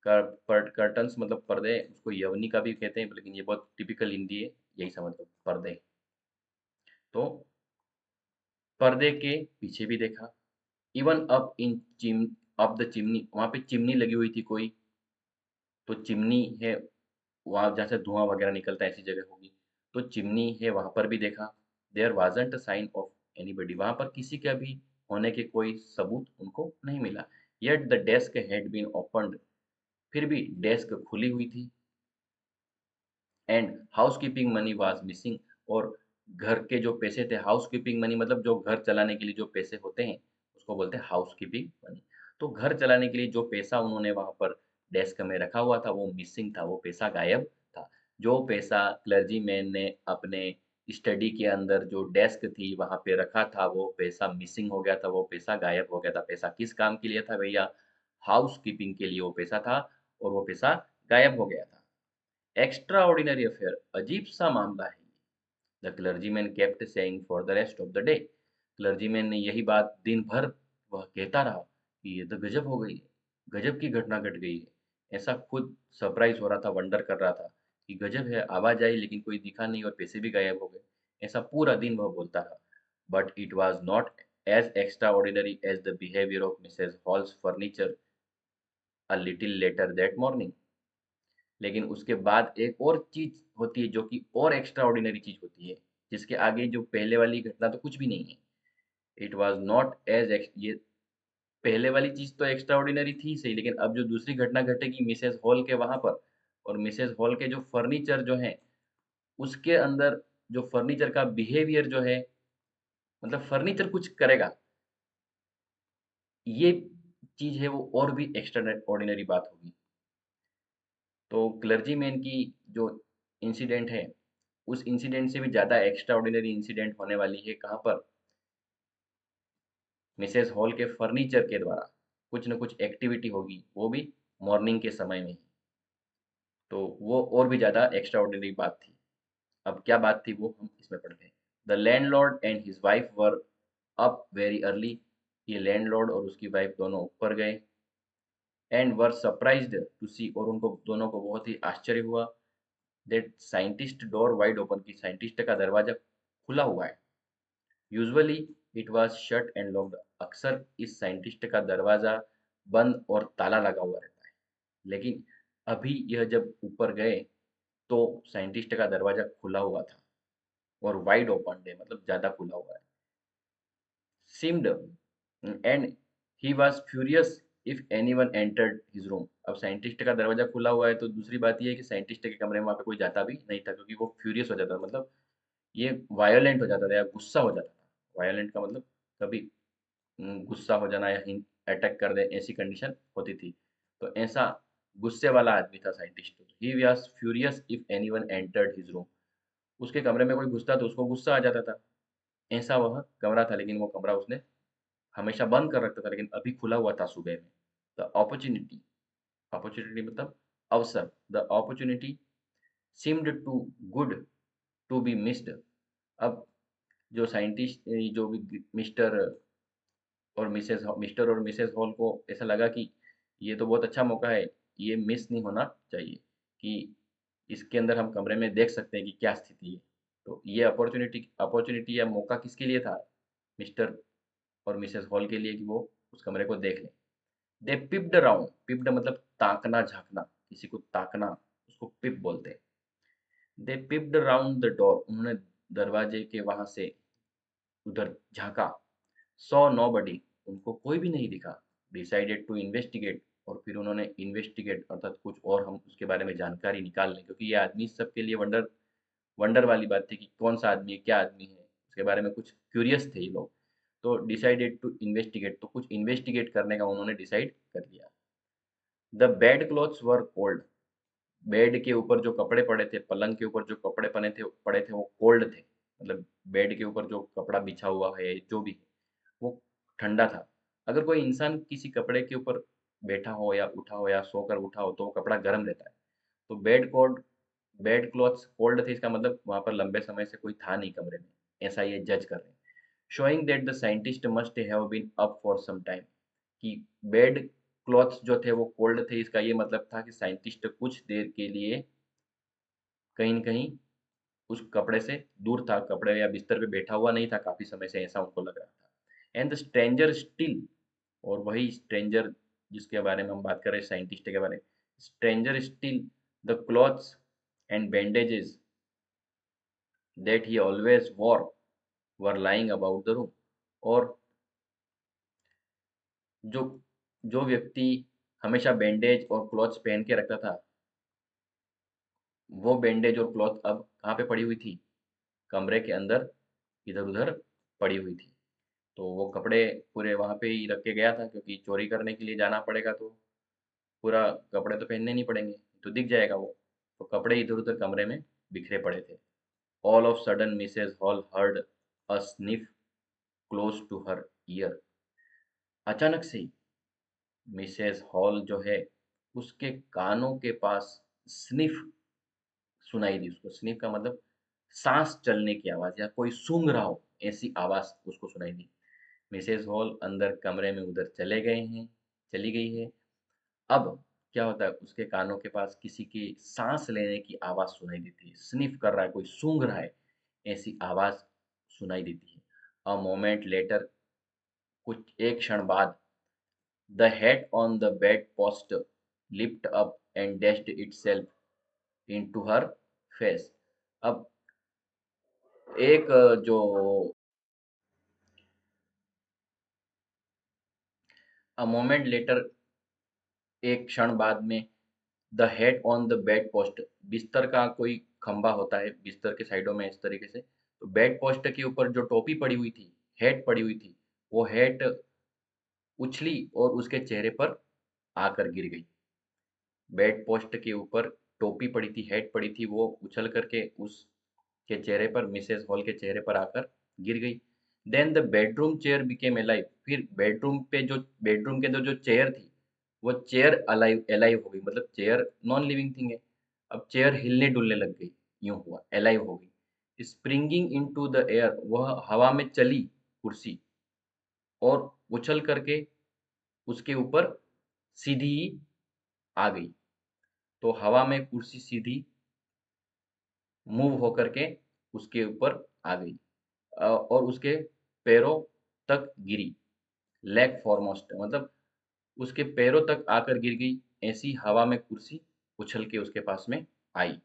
कर्टन्स मतलब पर्दे, उसको यवनी का भी कहते हैं, लेकिन ये बहुत टिपिकल हिंदी है, यही समझ लो पर्दे। तो पर्दे के पीछे भी देखा। इवन अप इन चिम अप द चिमनी, वहां पे चिमनी लगी हुई थी कोई, तो चिमनी है, वहाँ जहाँ से धुआं वगैरह निकलता है ऐसी जगह होगी। तो चिमनी है वहाँ पर भी देखा। There wasn't a sign of anybody, वहाँ पर किसी का भी होने के कोई सबूत उनको नहीं मिला। Yet the desk had been opened, फिर भी डेस्क खुली हुई थी। And housekeeping money was missing, और घर के जो पैसे थे, हाउसकीपिंग मनी मतलब जो घर चलाने के लिए जो पैसे होते हैं उसको बोलते हैं हाउसकीपिंग मनी। तो घर चलाने के लिए जो पैसा उन्होंने वहां पर डेस्क में रखा हुआ था वो मिसिंग था, वो पैसा गायब था। जो पैसा क्लर्जीमैन ने अपने स्टडी के अंदर जो डेस्क थी वहां पे रखा था वो पैसा मिसिंग हो गया था, वो पैसा गायब हो गया था। पैसा किस काम के लिए था भैया? हाउस कीपिंग के लिए वो पैसा था, और वो पैसा गायब हो गया था। एक्स्ट्रा ऑर्डिनरी अफेयर, अजीब सा मामला है। The clergyman kept saying for the rest of the day, clergyman ने यही बात दिन भर वह कहता रहा कि ये तो गजब हो गई है, गजब की घटना घट गई है। ऐसा खुद सरप्राइज हो रहा था, वंडर कर रहा था कि गजब है, आवाज आई लेकिन कोई दिखा नहीं और पैसे भी गायब हो गए। ऐसा पूरा दिन वह बोलता रहा। But it was not as extraordinary as the behaviour of Mrs Hall's furniture a little later that morning. लेकिन उसके बाद एक और चीज होती है जो कि और एक्स्ट्रा ऑर्डिनरी चीज होती है, जिसके आगे जो पहले वाली घटना तो कुछ भी नहीं है। इट वॉज नॉट एज, ये पहले वाली चीज तो एक्स्ट्रा ऑर्डिनरी थी सही, लेकिन अब जो दूसरी घटना घटेगी मिसेस हॉल के वहां पर, और मिसेस हॉल के जो फर्नीचर जो है उसके अंदर, जो फर्नीचर का बिहेवियर जो है, मतलब फर्नीचर कुछ करेगा, ये चीज है वो और भी एक्स्ट्रा ऑर्डिनरी बात होगी। तो क्लर्जीमैन की जो इंसिडेंट है उस इंसिडेंट से भी ज़्यादा एक्स्ट्रा ऑर्डिनरी इंसिडेंट होने वाली है कहाँ पर? मिसेस हॉल के फर्नीचर के द्वारा कुछ न कुछ एक्टिविटी होगी, वो भी मॉर्निंग के समय में ही। तो वो और भी ज़्यादा एक्स्ट्रा ऑर्डिनरी बात थी। अब क्या बात थी वो हम इसमें पढ़ते हैं। The landlord and his wife were up very early, ये लैंडलॉर्ड और उसकी वाइफ दोनों ऊपर गए। एंड वर सरप्राइज्ड टू सी, और उनको दोनों को बहुत ही आश्चर्य हुआ, that scientist door wide open, की साइंटिस्ट का दरवाजा खुला हुआ है। Usually it was shut and locked, अक्सर इस साइंटिस्ट का दरवाजा बंद और ताला लगा हुआ रहता है। लेकिन अभी यह जब ऊपर गए तो साइंटिस्ट का दरवाजा खुला हुआ था, और वाइड ओपन है मतलब ज़्यादा खुला हुआ है। seemed and he was furious if anyone entered his room, अब साइंटिस्ट का दरवाजा खुला हुआ है तो दूसरी बात ये है कि साइंटिस्ट के कमरे में वहाँ पे कोई जाता भी नहीं था, क्योंकि वो फ्यूरियस हो जाता था, मतलब ये वायोलेंट हो जाता था या गुस्सा हो जाता था। वायोलेंट का मतलब कभी गुस्सा हो जाना या अटैक कर दे, ऐसी कंडीशन होती थी। तो ऐसा गुस्से वाला आदमी था scientist. He was furious if anyone entered his room, उसके कमरे में कोई घुसता तो उसको गुस्सा आ जाता था। ऐसा वह कमरा था, लेकिन वो कमरा उसने हमेशा बंद कर रखता था, लेकिन अभी खुला हुआ था सुबह में। द अपॉर्चुनिटी, अपॉर्चुनिटी मतलब अवसर, the opportunity seemed too good to be missed. अब जो साइंटिस्ट, जो भी मिस्टर और मिसेस हॉल को ऐसा लगा कि ये तो बहुत अच्छा मौका है, ये मिस नहीं होना चाहिए, कि इसके अंदर हम कमरे में देख सकते हैं कि क्या स्थिति है। तो ये अपॉर्चुनिटी अपॉर्चुनिटी या मौका किसके लिए था? मिस्टर और मिसेस हॉल के लिए, कि वो उस कमरे को देख लें। दे पिप्ड अराउंड, पिप्ड मतलब ताकना झांकना, किसी को ताकना, उसको पिप बोलते हैं। दे पिप्ड अराउंड द डोर, उन्होंने दरवाजे के वहां से उधर झांका। सॉ नोबडी, उनको कोई भी नहीं दिखा। डिसाइडेड टू इन्वेस्टिगेट, और फिर उन्होंने इन्वेस्टिगेट अर्थात कुछ और हम उसके बारे में जानकारी निकाल लें, क्योंकि ये आदमी सबके लिए वंडर वंडर वाली बात थी कि कौन सा आदमी है, क्या आदमी है, उसके बारे में कुछ क्यूरियस थे ये लोग। तो डिसाइडेड टू इन्वेस्टिगेट, तो कुछ इन्वेस्टिगेट करने का उन्होंने डिसाइड कर लिया। The bed clothes were cold, bed के ऊपर जो कपड़े पड़े थे, पलंग के ऊपर जो कपड़े पड़े थे वो कोल्ड थे, मतलब बेड के ऊपर जो कपड़ा बिछा हुआ है जो भी है वो ठंडा था। अगर कोई इंसान किसी कपड़े के ऊपर बैठा हो या उठा हो या सोकर उठा हो तो वो कपड़ा गर्म रहता है। तो बेड क्लॉथ्स कोल्ड थे, इसका मतलब वहां पर लंबे समय से कोई था नहीं कमरे में, ऐसा ये जज कर रहे हैं। Showing that the scientist must have been up for some time, कि बेड क्लॉथ्स जो थे वो कोल्ड थे, इसका ये मतलब था कि साइंटिस्ट कुछ देर के लिए कहीं न कहीं उस कपड़े से दूर था, कपड़े या बिस्तर पे बैठा हुआ नहीं था काफ़ी समय से, ऐसा उनको लग रहा था। एंड द स्ट्रेंजर स्टिल, और वही स्ट्रेंजर जिसके बारे में हम बात कर रहे हैं साइंटिस्ट के बारे में, stranger still the clothes and bandages that he always war were lying about the room. और जो जो व्यक्ति हमेशा बैंडेज और क्लॉथ्स पहन के रखता था, वो बैंडेज और क्लॉथ अब कहाँ पे पड़ी हुई थी? कमरे के अंदर इधर-उधर पड़ी हुई थी। तो वो कपड़े पूरे वहाँ पे ही रख के गया था, क्योंकि चोरी करने के लिए जाना पड़ेगा तो पूरा कपड़े तो पहनने नहीं पड़ेंगे, तो दिख जाएगा वो। तो कपड़े इधर-उधर कमरे में बिखरे पड़े थे। All of sudden Mrs Hall heard a sniff close to her ear. अचानक से ही मिसेस हॉल जो है, उसके कानों के पास स्निफ सुनाई दी उसको। स्निफ का मतलब सांस चलने की आवाज़, या कोई सूंघ रहा हो, ऐसी आवाज़ उसको सुनाई दी। मिसेस हॉल अंदर कमरे में उधर चली गई है। अब क्या होता है, उसके कानों के पास किसी की सांस लेने की आवाज़ सुनाई देती है। स्निफ कर रहा है, कोई सूंघ रहा है, ऐसी आवाज़ सुनाई देती है। अ मोमेंट लेटर, कुछ एक क्षण बाद, the head on the bed post lift up and dashed itself into her face. अब एक जो अ मोमेंट लेटर, एक क्षण बाद में, the head on the bed post, बिस्तर का कोई खंबा होता है बिस्तर के साइडों में इस तरीके से, तो बेड पोस्ट के ऊपर जो टोपी पड़ी हुई थी, हेड पड़ी हुई थी, वो हेड उछली और उसके चेहरे पर आकर गिर गई। बेड पोस्ट के ऊपर टोपी पड़ी थी, हेड पड़ी थी, वो उछल करके उसके चेहरे पर, मिसेस हॉल के चेहरे पर आकर गिर गई। Then the bedroom chair became alive, फिर बेडरूम के अंदर जो चेयर थी, वो चेयर अलाइव अलाइव हो गई। मतलब चेयर नॉन लिविंग थिंग है, अब चेयर हिलने डुलने लग गई, यूं हुआ, अलाइव हो गई। स्प्रिंगिंग इनटू द एयर, वह हवा में चली कुर्सी, और उछल करके उसके ऊपर सीधी आ गई। तो हवा में कुर्सी सीधी मूव होकर के उसके ऊपर आ गई, और उसके पैरों तक गिरी। लेग फॉरमोस्ट मतलब उसके पैरों तक आकर गिर गई, ऐसी हवा में कुर्सी उछल के उसके पास में आई।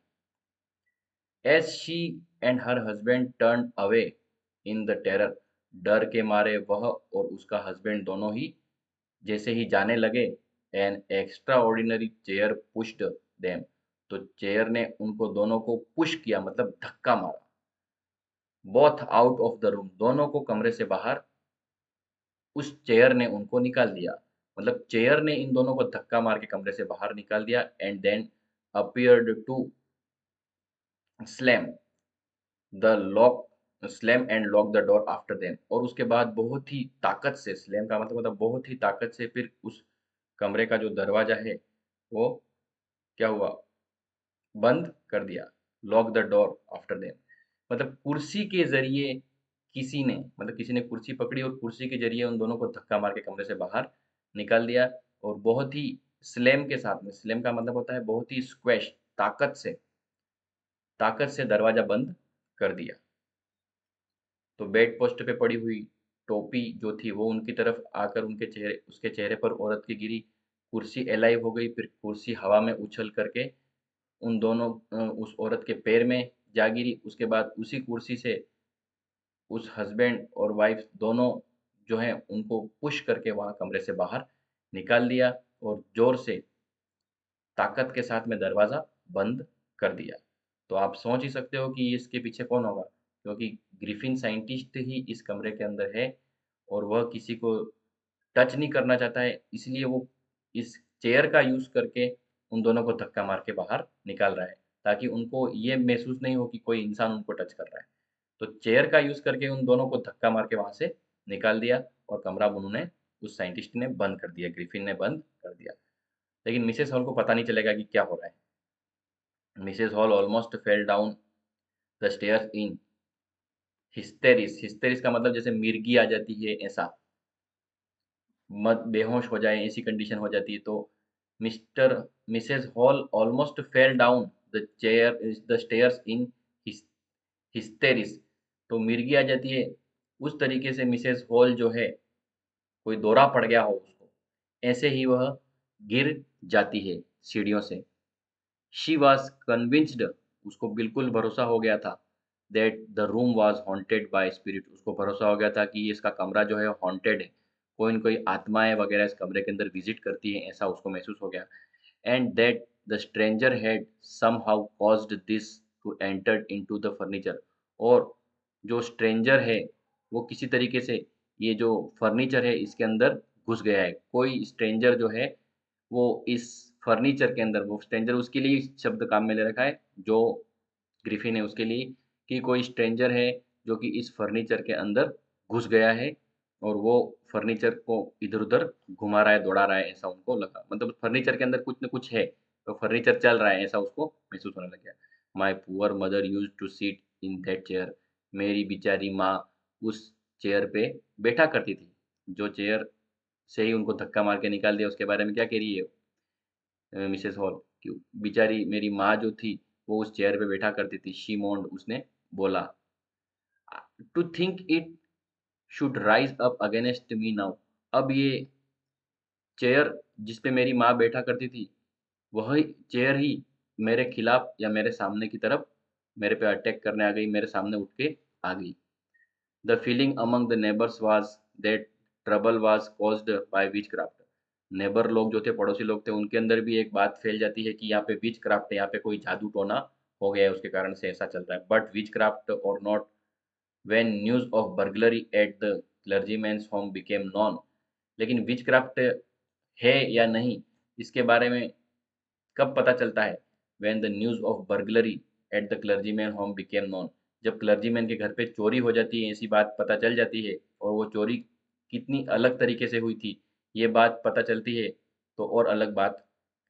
As she and her husband turn away in the terror, डर के मारे वह और उसका हस्बैंड दोनों ही जैसे ही जाने लगे, an extra ordinary chair pushed them, तो चेयर ने उनको दोनों को पुश किया, मतलब धक्का मारा। Both out of the room, दोनों को कमरे से बाहर उस चेयर ने उनको निकाल दिया। मतलब चेयर ने इन दोनों को धक्का मार के कमरे से बाहर निकाल दिया। And then appeared to slam the lock slam and lock the door after them, और उसके बाद बहुत ही ताकत से, स्लैम का मतलब बहुत ही ताकत से, फिर उस कमरे का जो दरवाजा है, वो क्या हुआ, बंद कर दिया। Lock the door after them, मतलब कुर्सी के जरिए किसी ने कुर्सी पकड़ी और कुर्सी के जरिए उन दोनों को धक्का मार के कमरे से बाहर निकाल दिया। और बहुत ही स्लैम के साथ में, स्लैम का मतलब होता है बहुत ही स्क्वैश, ताकत से दरवाजा बंद कर दिया। तो बेड पोस्ट पे पड़ी हुई टोपी जो थी, वो उनकी तरफ आकर उसके चेहरे पर औरत की गिरी। कुर्सी एलाइव हो गई, फिर कुर्सी हवा में उछल करके उन दोनों उस औरत के पैर में जा गिरी। उसके बाद उसी कुर्सी से उस हस्बैंड और वाइफ दोनों जो हैं, उनको पुश करके वहाँ कमरे से बाहर निकाल दिया, और ज़ोर से ताकत के साथ में दरवाज़ा बंद कर दिया। तो आप सोच ही सकते हो कि इसके पीछे कौन होगा, क्योंकि ग्रिफिन साइंटिस्ट ही इस कमरे के अंदर है, और वह किसी को टच नहीं करना चाहता है, इसलिए वो इस चेयर का यूज़ करके उन दोनों को धक्का मार के बाहर निकाल रहा है, ताकि उनको ये महसूस नहीं हो कि कोई इंसान उनको टच कर रहा है। तो चेयर का यूज़ करके उन दोनों को धक्का मार के वहाँ से निकाल दिया, और कमरा उन्होंने, उस साइंटिस्ट ने बंद कर दिया, ग्रिफिन ने बंद कर दिया। लेकिन मिसेस हॉल को पता नहीं चलेगा कि क्या हो रहा है। Mrs hall almost fell down the stairs इन हिस्टेरिस। हिस्टेरिस का मतलब जैसे मिर्गी आ जाती है, ऐसा, मत बेहोश हो जाए, ऐसी कंडीशन हो जाती है। तो mister Mrs hall almost fell down the stairs इन हिस्टेरिस, तो मिर्गी आ जाती है, उस तरीके से मिसेस हॉल जो है, कोई दौरा पड़ गया हो उसको, ऐसे ही वह गिर जाती है। सीढ़ियों से। शी वॉज कन्विंस्ड, उसको बिल्कुल भरोसा हो गया था, that the room was haunted by spirit, उसको भरोसा हो गया था कि ये इसका कमरा जो है हॉन्टेड है, कोई न कोई आत्माएँ वगैरह इस कमरे के अंदर विज़िट करती हैं, ऐसा उसको महसूस हो गया। And that the stranger had somehow caused this to enter into the furniture, और जो स्ट्रेंजर है, वो किसी तरीके से ये जो फर्नीचर है इसके अंदर घुस गया है। कोई स्ट्रेंजर जो है, वो इस फर्नीचर के अंदर, वो स्ट्रेंजर उसके लिए शब्द काम में ले रखा है, जो ग्रिफ़िन है उसके लिए, कि कोई स्ट्रेंजर है जो कि इस फर्नीचर के अंदर घुस गया है और वो फर्नीचर को इधर-उधर घुमा रहा है, दौड़ा रहा है, ऐसा उनको लगा। मतलब फर्नीचर के अंदर कुछ न कुछ है, तो फर्नीचर चल रहा है, ऐसा उसको महसूस होने लग गया। My poor mother used to sit in that chair, मेरी बेचारी माँ उस चेयर पे बैठा करती थी। जो चेयर से ही उनको धक्का मार के निकाल दिया, उसके बारे में क्या कह रही है मिसेस हॉल, कि बेचारी मेरी माँ जो थी, वो उस चेयर पे बैठा करती थी। शी मोन्ड, उसने बोला, to think it should rise up against me now, अब ये चेयर जिस पे मेरी माँ बैठा करती थी, वही चेयर ही मेरे खिलाफ या मेरे सामने की तरफ मेरे पे अटैक करने आ गई, मेरे सामने उठ के आ गई। The feeling among the neighbours was that trouble was caused by witchcraft, neighbour लोग जो थे, पड़ोसी लोग थे, उनके अंदर भी एक बात फैल जाती है कि यहाँ पे विचक्राफ्ट है, यहाँ पे कोई जादू-टोना हो गया है, उसके कारण से ऐसा चल रहा है। बट विचक्राफ्ट और not, when news of burglary at the clergyman's home became known, लेकिन विचक्राफ्ट है या नहीं, इसके बारे में कब पता चलता है? When the news of burglary at the clergyman home became known, जब क्लर्जीमैन के घर पे चोरी हो जाती है, ऐसी बात पता चल जाती है, और वो चोरी कितनी अलग तरीके से हुई थी, ये बात पता चलती है, तो और अलग बात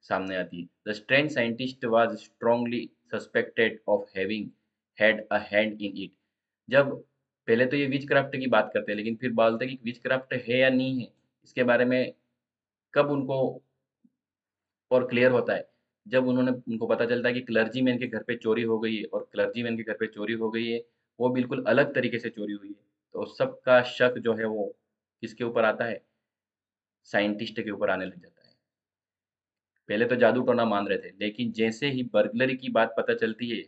सामने आती है। The strange scientist was strongly suspected of having had a hand in it, जब पहले तो ये विचक्राफ्ट की बात करते हैं, लेकिन फिर बोलते हैं कि विचक्राफ्ट है या नहीं है, इसके बारे में कब उनको और क्लियर होता है, जब उनको पता चलता है कि क्लर्जीमैन के घर पे चोरी हो गई है, और क्लर्जीमैन के घर पे चोरी हो गई है, वो बिल्कुल अलग तरीके से चोरी हुई है। तो सबका शक जो है वो किसके ऊपर आता है? साइंटिस्ट के ऊपर आने लग जाता है। पहले तो जादू-टोना मान रहे थे, लेकिन जैसे ही बर्गलरी की बात पता चलती है,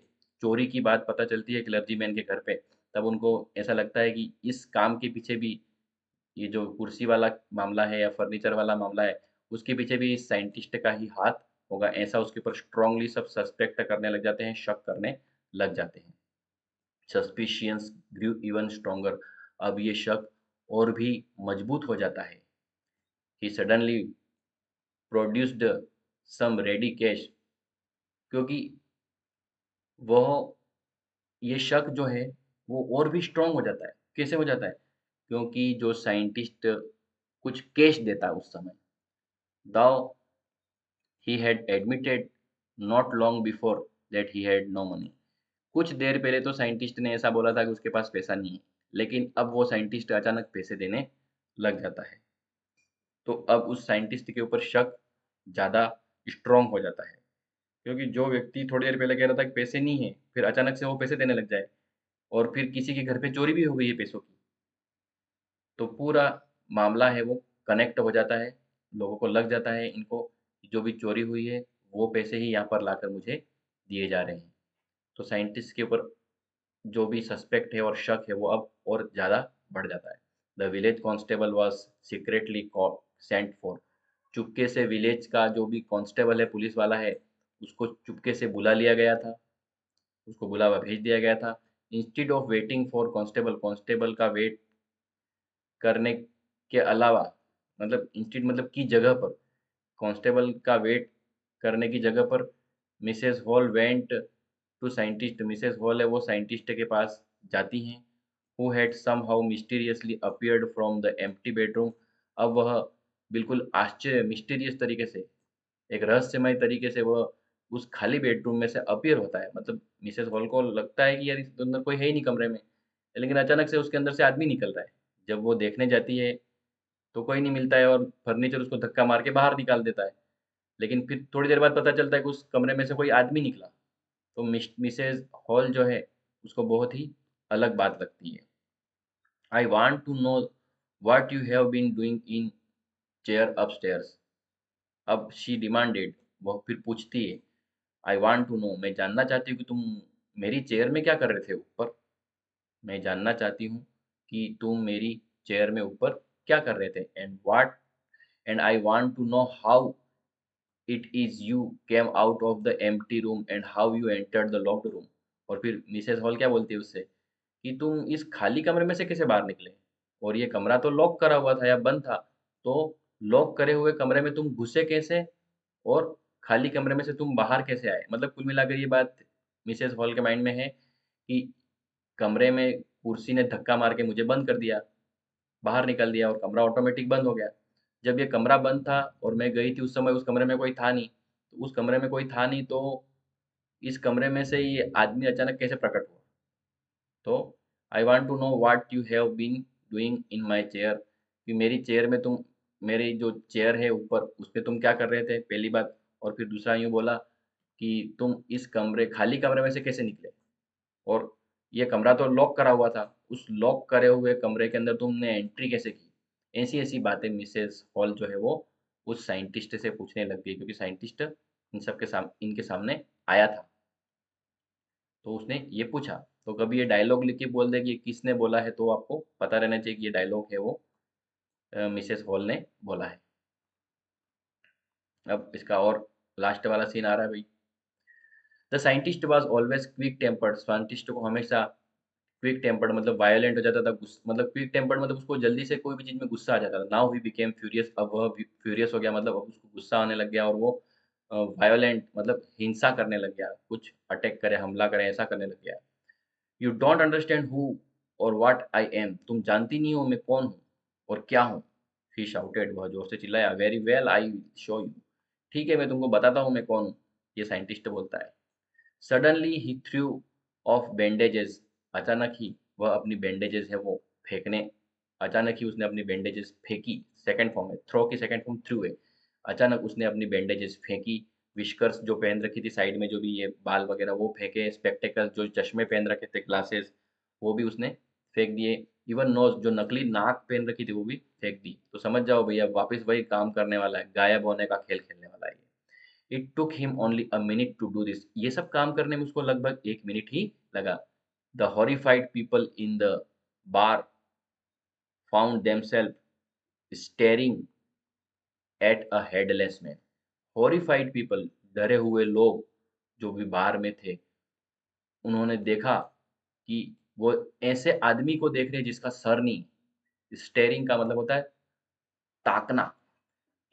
चोरी की बात पता चलती है क्लर्जीमैन के घर पे, तब उनको ऐसा लगता है कि इस काम के पीछे भी, ये जो कुर्सी वाला मामला है या फर्नीचर वाला मामला है, उसके पीछे भी इस साइंटिस्ट का ही हाथ होगा, ऐसा उसके ऊपर स्ट्रांगली सब सस्पेक्ट करने लग जाते हैं, शक करने लग जाते हैं। सस्पिशियंस ग्रू इवन स्ट्रॉन्गर, अब ये शक और भी मजबूत हो जाता है। He suddenly produced some ready cash, क्योंकि वह, ये शक जो है वो और भी स्ट्रांग हो जाता है। कैसे हो जाता है? क्योंकि जो साइंटिस्ट कुछ कैश देता है उस समय, दाव he had admitted not long before that he had no money, कुछ देर पहले तो साइंटिस्ट ने ऐसा बोला था कि उसके पास पैसा नहीं है, लेकिन अब वो साइंटिस्ट अचानक पैसे देने लग जाता है। तो अब उस साइंटिस्ट के ऊपर शक ज़्यादा स्ट्रॉन्ग हो जाता है, क्योंकि जो व्यक्ति थोड़ी देर पहले कह रहा था कि पैसे नहीं है, फिर अचानक से वो पैसे देने लग जाए, और फिर किसी के घर पे चोरी भी हो गई है पैसों की, तो पूरा मामला है वो कनेक्ट हो जाता है, लोगों को लग जाता है इनको, जो भी चोरी हुई है, वो पैसे ही यहाँ पर लाकर मुझे दिए जा रहे हैं। तो साइंटिस्ट के ऊपर जो भी सस्पेक्ट है और शक है, वो अब और ज़्यादा बढ़ जाता है। The village constable was secretly sent for, चुपके से विलेज का जो भी कांस्टेबल है, पुलिस वाला है, उसको चुपके से बुला लिया गया था, उसको बुलावा भेज दिया गया था। Instead of waiting for constable, constable का वेट करने के अलावा, मतलब इंस्टीड मतलब की जगह पर, कांस्टेबल का वेट करने की जगह पर, Mrs Hall went to scientist, Mrs Hall है वो साइंटिस्ट के पास जाती हैं, who had somehow mysteriously appeared from the empty bedroom, अब वह बिल्कुल आश्चर्य मिस्टीरियस तरीके से, एक रहस्यमय तरीके से वह उस खाली बेडरूम में से अपीयर होता है। मतलब मिसेस हॉल को लगता है कि यार इसके अंदर कोई है ही नहीं कमरे में, लेकिन अचानक से उसके अंदर से आदमी निकल रहा है। जब वो देखने जाती है तो कोई नहीं मिलता है, और फर्नीचर उसको धक्का मार के बाहर निकाल देता है। लेकिन फिर थोड़ी देर बाद पता चलता है कि उस कमरे में से कोई आदमी निकला। तो मिसेस हॉल जो है, उसको बहुत ही अलग बात लगती है। I want to know what you have been doing in chair upstairs, अब शी डिमांडेड, वह फिर पूछती है, आई वांट टू नो, मैं जानना चाहती हूँ कि तुम मेरी चेयर में क्या कर रहे थे ऊपर। मैं जानना चाहती हूँ कि तुम मेरी चेयर में ऊपर क्या कर रहे थे। And I want to know how it is you came out of the empty room and how you entered the locked room. और फिर मिसेस हॉल क्या बोलती है उससे कि तुम इस खाली कमरे में से कैसे बाहर निकले, और ये कमरा तो लॉक करा हुआ था या बंद था, तो लॉक करे हुए कमरे में तुम घुसे कैसे, और खाली कमरे में से तुम बाहर कैसे आए। मतलब कुल मिलाकर ये बात मिसेस हॉल के माइंड में है कि कमरे में कुर्सी ने धक्का मार के मुझे बंद कर दिया, बाहर निकल दिया और कमरा ऑटोमेटिक बंद हो गया। जब ये कमरा बंद था और मैं गई थी उस समय उस कमरे में कोई था नहीं, तो उस कमरे में कोई था नहीं, तो इस कमरे में से ये आदमी अचानक कैसे प्रकट हुआ। तो I want to know what you have been doing in my chair, कि मेरी चेयर में तुम, मेरी जो चेयर है ऊपर उस पे तुम क्या कर रहे थे, पहली बात। और फिर दूसरा यूँ बोला कि तुम इस कमरे खाली कमरे में से कैसे निकले, और ये कमरा तो लॉक करा हुआ था, उस लॉक करे हुए कमरे के अंदर तुमने एंट्री कैसे की। ऐसी ऐसी बातें मिसेस हॉल जो है वो उस साइंटिस्ट से पूछने लग गई, क्योंकि साइंटिस्ट इनके सामने आया था। तो उसने ये पूछा। तो कभी ये डायलॉग लिख के बोल दे कि ये किसने बोला है, तो आपको पता रहना चाहिए कि ये डायलॉग है वो मिसेस हॉल ने बोला है। अब इसका और लास्ट वाला सीन आ रहा है भाई। The scientist was always quick tempered, scientist को हमेशा क्विक टेम्पर्ड मतलब वायलेंट हो जाता था, मतलब क्विक टेम्पर्ड मतलब उसको जल्दी से कोई भी चीज में गुस्सा आ जाता था। नाउ ही बिकेम फ्यूरियस, अब वह फ्यूरियस हो गया, मतलब अब उसको गुस्सा आने लग गया, और वो वायोलेंट मतलब हिंसा करने लग गया, कुछ अटैक करे, हमला करे, ऐसा करने लग गया। यू डोंट अंडरस्टैंड हु और व्हाट आई एम, तुम जानती नहीं हो मैं कौन हूँ और क्या हूँ। ही शाउटेड, वह जोर से चिल्लाया। Very well I show you, ठीक है मैं तुमको बताता हूँ मैं कौन हूँ, ये साइंटिस्ट बोलता है। Suddenly he through of bandages, अचानक ही वह अपनी बैंडेजेस है वो फेंकने, अचानक ही उसने अपनी बैंडेजेस फेंकी। सेकंड फॉर्म है, थ्रो की सेकंड फॉर्म थ्रू है। अचानक उसने अपनी बैंडेजेस फेंकी। विस्कर्स जो पहन रखी थी साइड में, जो भी ये बाल वगैरह वो फेंके। स्पेक्टेकल्स जो चश्मे पहन रखे थे, ग्लासेस, वो भी उसने फेंक दिए। इवन नोज जो नकली नाक पहन रखी थी वो भी फेंक दी। तो समझ जाओ भैया वापस वही काम करने वाला है, गायब होने का खेल खेलने वाला है। It took him only a minute to do this, ये सब काम करने में उसको लगभग 1 मिनट ही लगा। The horrified people in the bar found themselves staring at a headless man. Horrified people, डरे हुए लोग जो भी बार में थे, उन्होंने देखा कि वो ऐसे आदमी को देख रहे हैं जिसका सर नहीं। स्टेरिंग का मतलब होता है ताकना।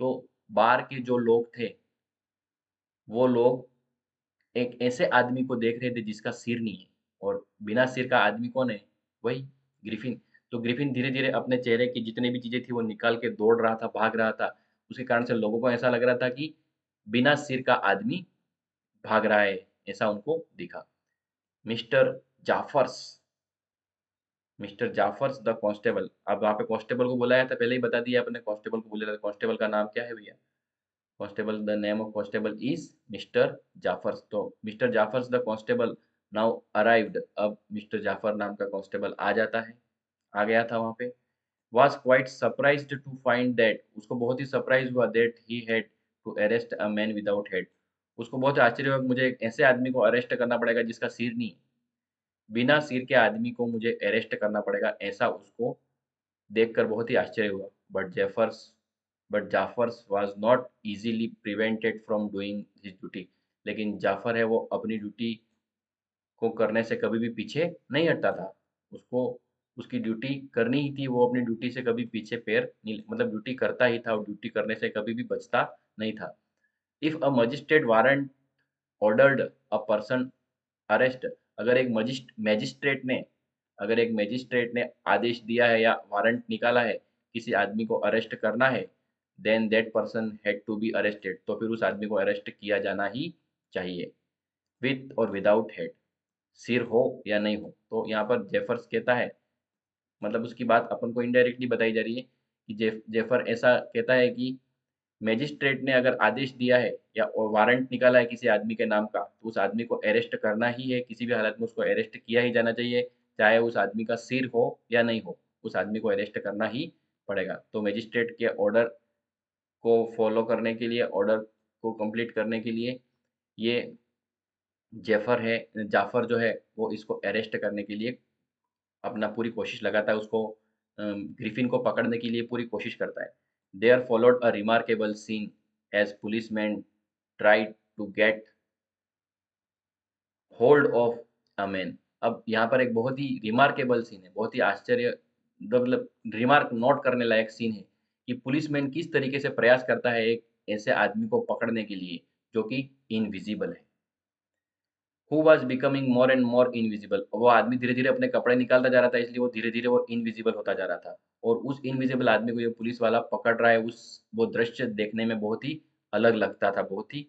तो बार के जो लोग थे वो लोग एक ऐसे आदमी को देख रहे थे जिसका सिर नहीं है। और बिना सिर का आदमी कौन है, वही ग्रिफिन। तो ग्रिफिन धीरे धीरे अपने चेहरे की जितनी भी चीजें थी वो निकाल के दौड़ रहा था, भाग रहा था। उसके कारण से लोगों को ऐसा लग रहा था कि बिना सिर का आदमी भाग रहा है, ऐसा उनको दिखा। Mister Jafar's, mister Jaffers the constable, अब वहाँ पे कांस्टेबल को बुलाया था, पहले ही बता दिया आपने, कांस्टेबल को बुलाया था। कांस्टेबल का नाम क्या है भैया, constable, the name of constable is mister Jaffers. तो mister Jaffers the constable now arrived, अब मिस्टर जाफर नाम का कांस्टेबल आ जाता है, आ गया था वहाँ पे। was quite surprised to find that, उसको बहुत ही सरप्राइज हुआ that he had to arrest a man without head, उसको बहुत आश्चर्य हुआ कि मुझे एक ऐसे आदमी को अरेस्ट करना पड़ेगा जिसका सिर नहीं है। बिना सिर के आदमी को मुझे अरेस्ट करना पड़ेगा, ऐसा उसको देखकर बहुत ही आश्चर्य हुआ। But Jaffers was not easily prevented from doing his duty, लेकिन जाफर है वो अपनी ड्यूटी को करने से कभी भी पीछे नहीं हटता था। उसको उसकी ड्यूटी करनी ही थी, वो अपनी ड्यूटी से कभी पीछे पैर नहीं, मतलब ड्यूटी करता ही था और ड्यूटी करने से कभी भी बचता नहीं था। If a magistrate warrant ordered a person arrest, अगर एक मैजिस्ट्रेट ने, अगर एक मैजिस्ट्रेट ने आदेश दिया है या वारंट निकाला है किसी आदमी को अरेस्ट करना है, then that person had to be arrested, तो फिर उस आदमी को अरेस्ट किया जाना ही चाहिए, विथ और विदाउट हेड, सिर हो या नहीं हो। तो यहाँ पर जेफर्स कहता है, मतलब उसकी बात अपन को इनडायरेक्टली बताई जा रही है कि जेफर ऐसा कहता है कि मैजिस्ट्रेट ने अगर आदेश दिया है या वारंट निकाला है किसी आदमी के नाम का, तो उस आदमी को अरेस्ट करना ही है, किसी भी हालत में उसको अरेस्ट किया ही जाना चाहिए, चाहे उस आदमी का सिर हो या नहीं हो, उस आदमी को अरेस्ट करना ही पड़ेगा। तो मैजिस्ट्रेट के ऑर्डर को फॉलो करने के लिए, ऑर्डर को कंप्लीट करने के लिए ये जाफर जो है वो इसको अरेस्ट करने के लिए अपना पूरी कोशिश लगाता है, उसको ग्रिफिन को पकड़ने के लिए पूरी कोशिश करता है। There followed a remarkable scene as policeman tried to get hold of a man. अब यहाँ पर एक बहुत ही रिमार्केबल सीन है, बहुत ही आश्चर्य, मतलब रिमार्क नोट करने लायक सीन है कि पुलिसमैन किस तरीके से प्रयास करता है एक ऐसे आदमी को पकड़ने के लिए जो कि इनविजिबल है। Who was becoming more and more invisible. वो आदमी धीरे-धीरे अपने कपड़े निकालता जा रहा था, इसलिए वो धीरे-धीरे वो इनविजिबल होता जा रहा था और उस इनविजिबल आदमी को ये पुलिस वाला पकड़ रहा है, उस वो दृश्य देखने में बहुत ही अलग लगता था, बहुत ही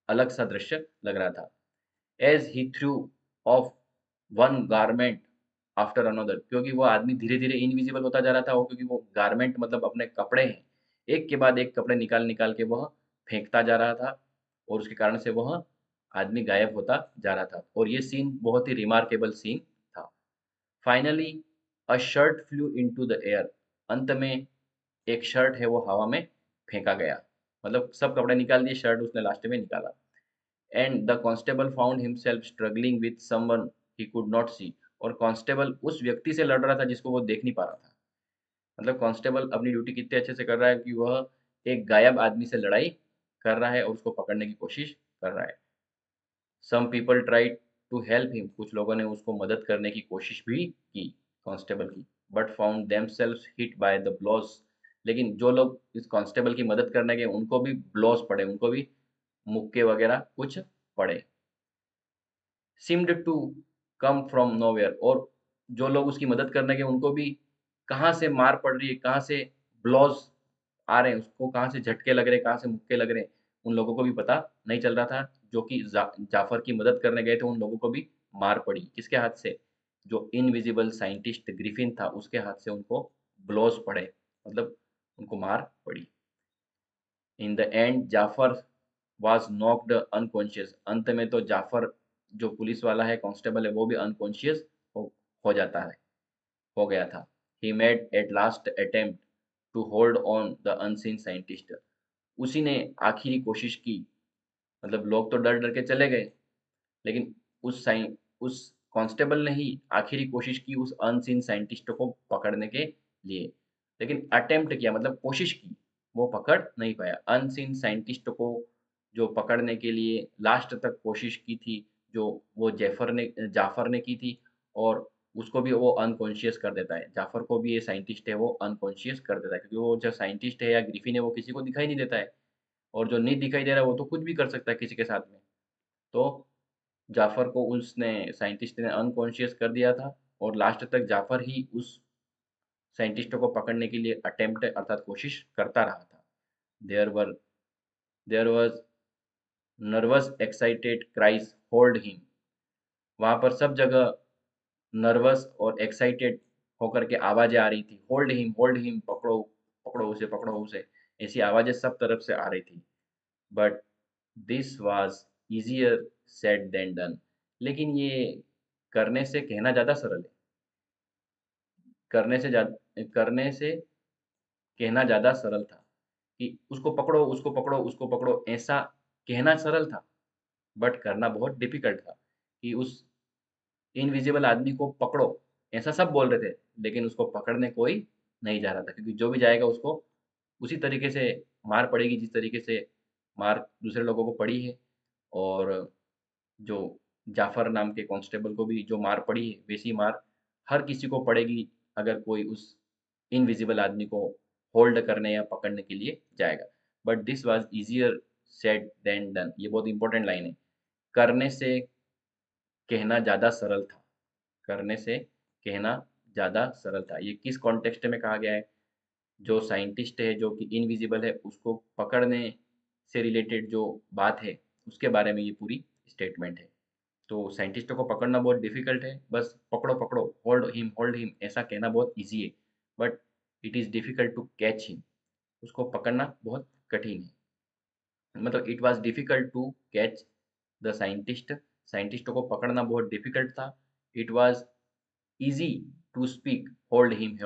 अलग-सा दृश्य लग रहा था। As he through of one garment after another, क्योंकि वो आदमी धीरे-धीरे इनविजिबल होता जा रहा था और क्योंकि वो गारमेंट मतलब अपने कपड़े हैं, एक के बाद एक कपड़े निकाल-निकाल के वह फेंकता जा रहा था और उसके कारण से वह आदमी गायब होता जा रहा था और ये सीन बहुत ही रिमार्केबल सीन था। Finally a shirt flu into the air. अंत में एक शर्ट है वो हवा में फेंका गया। मतलब सब कपड़े निकाल दिए, शर्ट उसने लास्ट में निकाला। And the constable found himself struggling with someone he could not see. और कांस्टेबल उस व्यक्ति से लड़ रहा था जिसको वो देख नहीं पा रहा था। मतलब कांस्टेबल अपनी ड्यूटी कितने अच्छे से कर रहा है कि वह एक गायब आदमी से लड़ाई कर रहा है और उसको पकड़ने की कोशिश कर रहा है। Some people tried to help him. कुछ लोगों ने उसको मदद करने की कोशिश भी की, कांस्टेबल की, but found themselves hit by the blows. लेकिन जो लोग इस कांस्टेबल की मदद करने गए उनको भी ब्लोज पड़े, उनको भी मुक्के वगैरह कुछ पड़े। Seemed to come from nowhere. और जो लोग उसकी मदद करने गए उनको भी कहाँ से मार पड़ रही है, कहाँ से ब्लोज आ रहे हैं, उसको कहाँ से झटके लग रहे हैं, कहाँ से मुक्के लग रहे हैं, उन लोगों को भी पता नहीं चल रहा था। जो कि जाफर की मदद करने गए थे उन लोगों को भी मार पड़ी। किसके हाथ से? जो इनविजिबल साइंटिस्ट ग्रिफिन था उसके हाथ से उनको ब्लोज पड़े, मतलब उनको मार पड़ी। In the end Jaffer was knocked unconscious. अंत में तो जाफर जो पुलिस वाला है, कांस्टेबल है, वो भी अनकॉन्शियस हो, हो जाता है, हो गया था। He made at last attempt to hold on the unseen scientist. उसी ने आखिरी कोशिश की। मतलब लोग तो डर डर के चले गए, लेकिन उस कांस्टेबल ने ही आखिरी कोशिश की उस अनसीन साइंटिस्ट को पकड़ने के लिए। लेकिन अटेम्प्ट किया, मतलब कोशिश की, वो पकड़ नहीं पाया। अनसीन साइंटिस्ट को जो पकड़ने के लिए लास्ट तक कोशिश की थी, जो वो जाफर ने की थी और उसको भी वो अनकॉन्शियस कर देता है। जाफर को भी ये साइंटिस्ट है वो अनकॉन्शियस कर देता है, क्योंकि वो जो साइंटिस्ट है या ग्रिफिन है वो किसी को दिखाई नहीं देता है और जो नहीं दिखाई दे रहा है वो तो कुछ भी कर सकता है किसी के साथ में। तो जाफर को उसने साइंटिस्ट ने अनकॉन्शियस कर दिया था और लास्ट तक जाफर ही उस साइंटिस्ट को पकड़ने के लिए अटेम्प्ट अर्थात कोशिश करता रहा था। There were there was nervous excited cries hold him. वहां पर सब जगह नर्वस और एक्साइटेड होकर के आवाजें आ रही थी, होल्ड हिम, पकड़ो, पकड़ो उसे, ऐसी आवाजें सब तरफ से आ रही थी। But this was easier said than done. लेकिन ये करने से कहना ज़्यादा सरल है, करने से कहना ज़्यादा सरल था कि उसको पकड़ो, ऐसा कहना सरल था, बट करना बहुत डिफ़िकल्ट था कि उस इनविजिबल आदमी को पकड़ो, ऐसा सब बोल रहे थे, लेकिन उसको पकड़ने कोई नहीं जा रहा था, क्योंकि जो भी जाएगा उसको उसी तरीके से मार पड़ेगी जिस तरीके से मार दूसरे लोगों को पड़ी है और जो जाफर नाम के कांस्टेबल को भी जो मार पड़ी है वैसी मार हर किसी को पड़ेगी अगर कोई उस इनविजिबल आदमी को होल्ड करने या पकड़ने के लिए जाएगा। But this was easier said than done. ये बहुत इंपॉर्टेंट लाइन है। करने से कहना ज़्यादा सरल था, करने से कहना ज़्यादा सरल था। ये किस कॉन्टेक्स्ट में कहा गया है? जो साइंटिस्ट है जो कि इनविजिबल है उसको पकड़ने से रिलेटेड जो बात है उसके बारे में ये पूरी स्टेटमेंट है। तो साइंटिस्टों को पकड़ना बहुत डिफिकल्ट है, बस पकड़ो पकड़ो, होल्ड हिम ऐसा कहना बहुत इजी है, but it is difficult to catch him. उसको पकड़ना बहुत कठिन है। मतलब it was difficult to catch the scientist. साइंटिस्टों को पकड़ना बहुत डिफिकल्ट था। It was easy to speak hold him.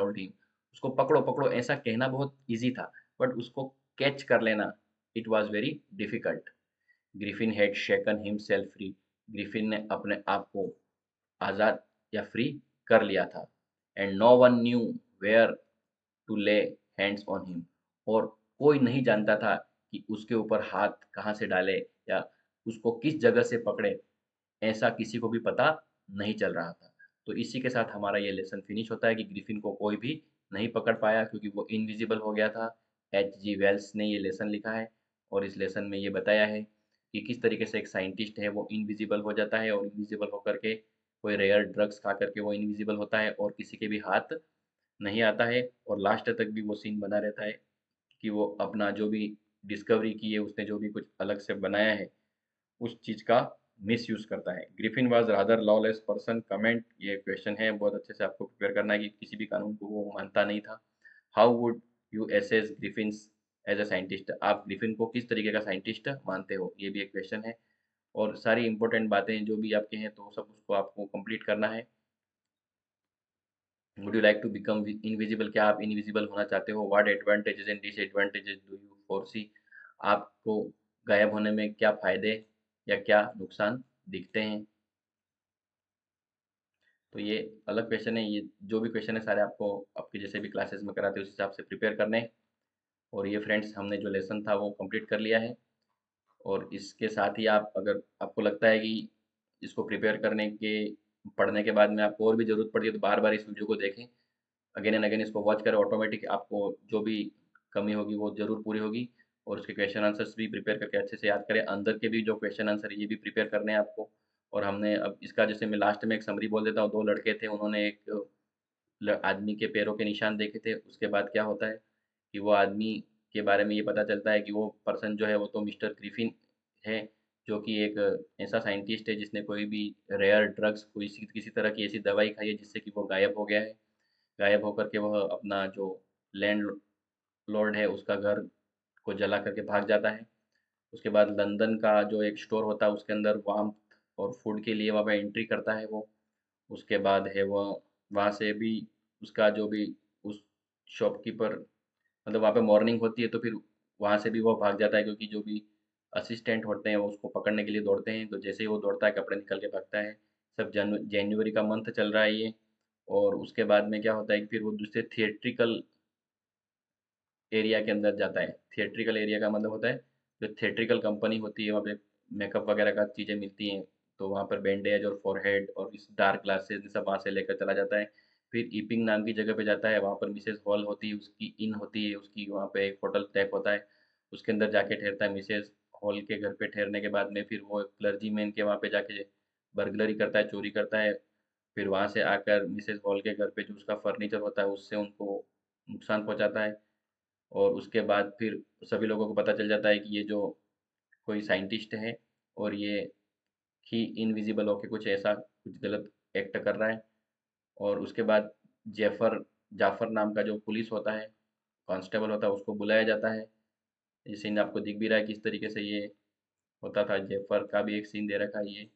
उसको पकड़ो पकड़ो ऐसा कहना बहुत इजी था, बट उसको कैच कर लेना it was very difficult. Griffin had shaken himself free. Griffin ने अपने आप को आज़ाद या फ्री कर लिया था। And no one knew where to lay hands on him. और कोई नहीं जानता था कि उसके ऊपर हाथ कहाँ से डाले या उसको किस जगह से पकड़े, ऐसा किसी को भी पता नहीं चल रहा था। तो इसी के साथ हमारा ये लेसन फिनिश होता है कि ग्रिफिन को कोई भी नहीं पकड़ पाया क्योंकि वो इनविजिबल हो गया था। एच जी वेल्स ने ये लेसन लिखा है और इस लेसन में ये बताया है कि किस तरीके से एक साइंटिस्ट है वो इनविजिबल हो जाता है और इनविजिबल होकर के कोई रेयर ड्रग्स खा करके वो इनविजिबल होता है और किसी के भी हाथ नहीं आता है और लास्ट तक भी वो सीन बना रहता है कि वो अपना जो भी डिस्कवरी की है, उसने जो भी कुछ अलग से बनाया है, उस चीज़ का मिसयूज़ करता है। Griffin was rather lawless person comment, ये क्वेश्चन है, बहुत अच्छे से आपको प्रिपेयर करना है कि किसी भी कानून को वो मानता नहीं था। How would you assess Griffin's as a scientist, आप ग्रिफिन को किस तरीके का साइंटिस्ट मानते हो, ये भी एक क्वेश्चन है। और सारी इंपॉर्टेंट बातें जो भी आपके हैं तो सब उसको आपको कंप्लीट करना है। Would you like to become invisible, क्या आप इनविजिबल होना चाहते हो? What advantages and disadvantages do you foresee, आपको गायब होने में क्या फ़ायदे या क्या नुकसान दिखते हैं? तो ये अलग क्वेश्चन है, ये जो भी क्वेश्चन है सारे आपको आपके जैसे भी क्लासेस में कराते हैं उस हिसाब से प्रिपेयर करने हैं। और ये फ्रेंड्स हमने जो लेसन था वो कंप्लीट कर लिया है। और इसके साथ ही आप अगर आपको लगता है कि इसको प्रिपेयर करने के पढ़ने के बाद में आपको और भी ज़रूरत पड़ती है तो बार बार इस वीडियो को देखें, अगेन एंड अगेन इसको वॉच करें, ऑटोमेटिक आपको जो भी कमी होगी वो ज़रूर पूरी होगी। और उसके क्वेश्चन आंसर्स भी प्रिपेयर करके अच्छे से याद करें, अंदर के भी जो क्वेश्चन आंसर है ये भी प्रिपेयर करने हैं आपको। और हमने अब इसका जैसे मैं लास्ट में एक समरी बोल देता हूँ, दो लड़के थे, उन्होंने एक आदमी के पैरों के निशान देखे थे। उसके बाद क्या होता है कि वो आदमी के बारे में ये पता चलता है कि वो पर्सन जो है वो तो मिस्टर ग्रिफिन है, जो कि एक ऐसा साइंटिस्ट है जिसने कोई भी रेयर ड्रग्स, कोई किसी तरह की ऐसी दवाई खाई है जिससे कि वो गायब हो गया है। गायब होकर के वह अपना जो लैंड लॉर्ड है उसका घर को जला करके भाग जाता है। उसके बाद लंदन का जो एक स्टोर होता है उसके अंदर वार्मथ और फूड के लिए वहाँ पे एंट्री करता है वो। उसके बाद है वह वहाँ से भी उसका जो भी उस शॉपकीपर, मतलब वहाँ पे मॉर्निंग होती है तो फिर वहाँ से भी वो भाग जाता है क्योंकि जो भी असिस्टेंट होते हैं वो उसको पकड़ने के लिए दौड़ते हैं, तो जैसे ही वो दौड़ता है कपड़े निकल के भागता है। सब जनवरी का मंथ चल रहा है ये। और उसके बाद में क्या होता है कि फिर वो दूसरे थिएट्रिकल एरिया के अंदर जाता है। थिएट्रिकल एरिया का मतलब होता है जो थिएट्रिकल कंपनी होती है वहाँ पे मेकअप वगैरह का चीज़ें मिलती हैं, तो वहाँ पर बैंडेज और फॉरहेड और इस डार्क ग्लासेस सब वहाँ से लेकर चला जाता है। फिर ईपिंग नाम की जगह पे जाता है, वहाँ पर मिसेस हॉल होती है, उसकी इन होती है, उसकी वहाँ पे एक होटल टाइप होता है, उसके अंदर जाके ठहरता है। मिसेस हॉल के घर पे ठहरने के बाद में फिर वो क्लर्जीमैन के वहाँ पे जाके बर्गलरी करता है, चोरी करता है। फिर वहाँ से आकर मिसेस हॉल के घर पे जो उसका फर्नीचर होता है उससे उनको नुकसान पहुँचाता है। और उसके बाद फिर सभी लोगों को पता चल जाता है कि ये जो कोई साइंटिस्ट है और ये ही इनविजिबल होके कुछ ऐसा कुछ गलत एक्ट कर रहा है। और उसके बाद जेफर जाफर नाम का जो पुलिस होता है, कांस्टेबल होता है, उसको बुलाया जाता है। ये सीन आपको दिख भी रहा है किस तरीके से ये होता था। जेफर का भी एक सीन दे रखा है, ये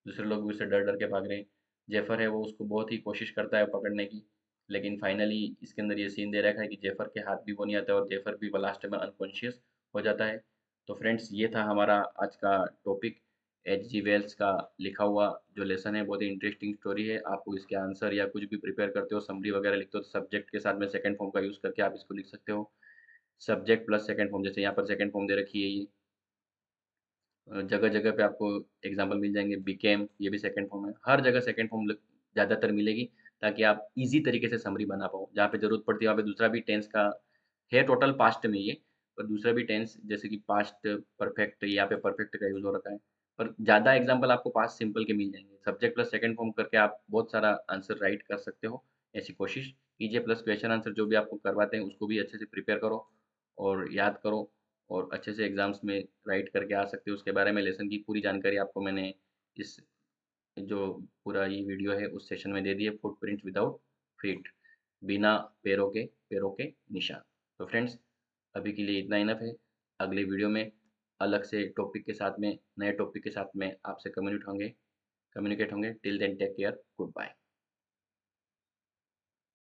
दूसरे लोग भी उससे डर डर के भाग रहे हैं। जेफर है वो उसको बहुत ही कोशिश करता है पकड़ने की, लेकिन फाइनली इसके अंदर ये सीन दे रखा है कि जेफर के हाथ भी वो नहीं आता और जेफर भी लास्ट में अनकॉन्शियस हो जाता है। तो फ्रेंड्स ये था हमारा आज का टॉपिक, एच जी वेल्स का लिखा हुआ जो लेसन है, बहुत ही इंटरेस्टिंग स्टोरी है। आपको इसके आंसर या कुछ भी प्रिपेयर करते हो, समरी वगैरह लिखते हो तो सब्जेक्ट के साथ में सेकंड फॉर्म का यूज़ करके आप इसको लिख सकते हो। सब्जेक्ट प्लस सेकंड फॉर्म, जैसे यहाँ पर सेकंड फॉर्म दे रखी है ये, जगह जगह पे आपको एग्जाम्पल मिल जाएंगे। बिकेम ये भी सेकंड फॉर्म है, हर जगह सेकंड फॉर्म ज़्यादातर मिलेगी ताकि आप इजी तरीके से समरी बना पाओ। जहाँ पे ज़रूरत पड़ती है वहाँ पे दूसरा भी टेंस का है, टोटल पास्ट में ये, पर दूसरा भी टेंस जैसे कि पास्ट परफेक्ट, यहाँ पे परफेक्ट का यूज़ हो रखा है। पर ज़्यादा एग्जाम्पल आपको पास्ट सिंपल के मिल जाएंगे। सब्जेक्ट प्लस सेकंड फॉर्म करके आप बहुत सारा आंसर राइट कर सकते हो, ऐसी कोशिश कीजिए। प्लस क्वेश्चन आंसर जो भी आपको करवाते हैं उसको भी अच्छे से प्रिपेयर करो और याद करो और अच्छे से एग्ज़ाम्स में राइट करके आ सकते हो। उसके बारे में लेसन की पूरी जानकारी आपको मैंने इस जो पूरा ये वीडियो है उस सेशन में दे दी है, फुटप्रिंट विदाउट फीट, बिना पैरों के निशान। तो फ्रेंड्स अभी के लिए इतना इनफ है। अगले वीडियो में अलग से टॉपिक के साथ में, नए टॉपिक के साथ में आपसे कम्युनिकेट होंगे। Till then take care, good bye.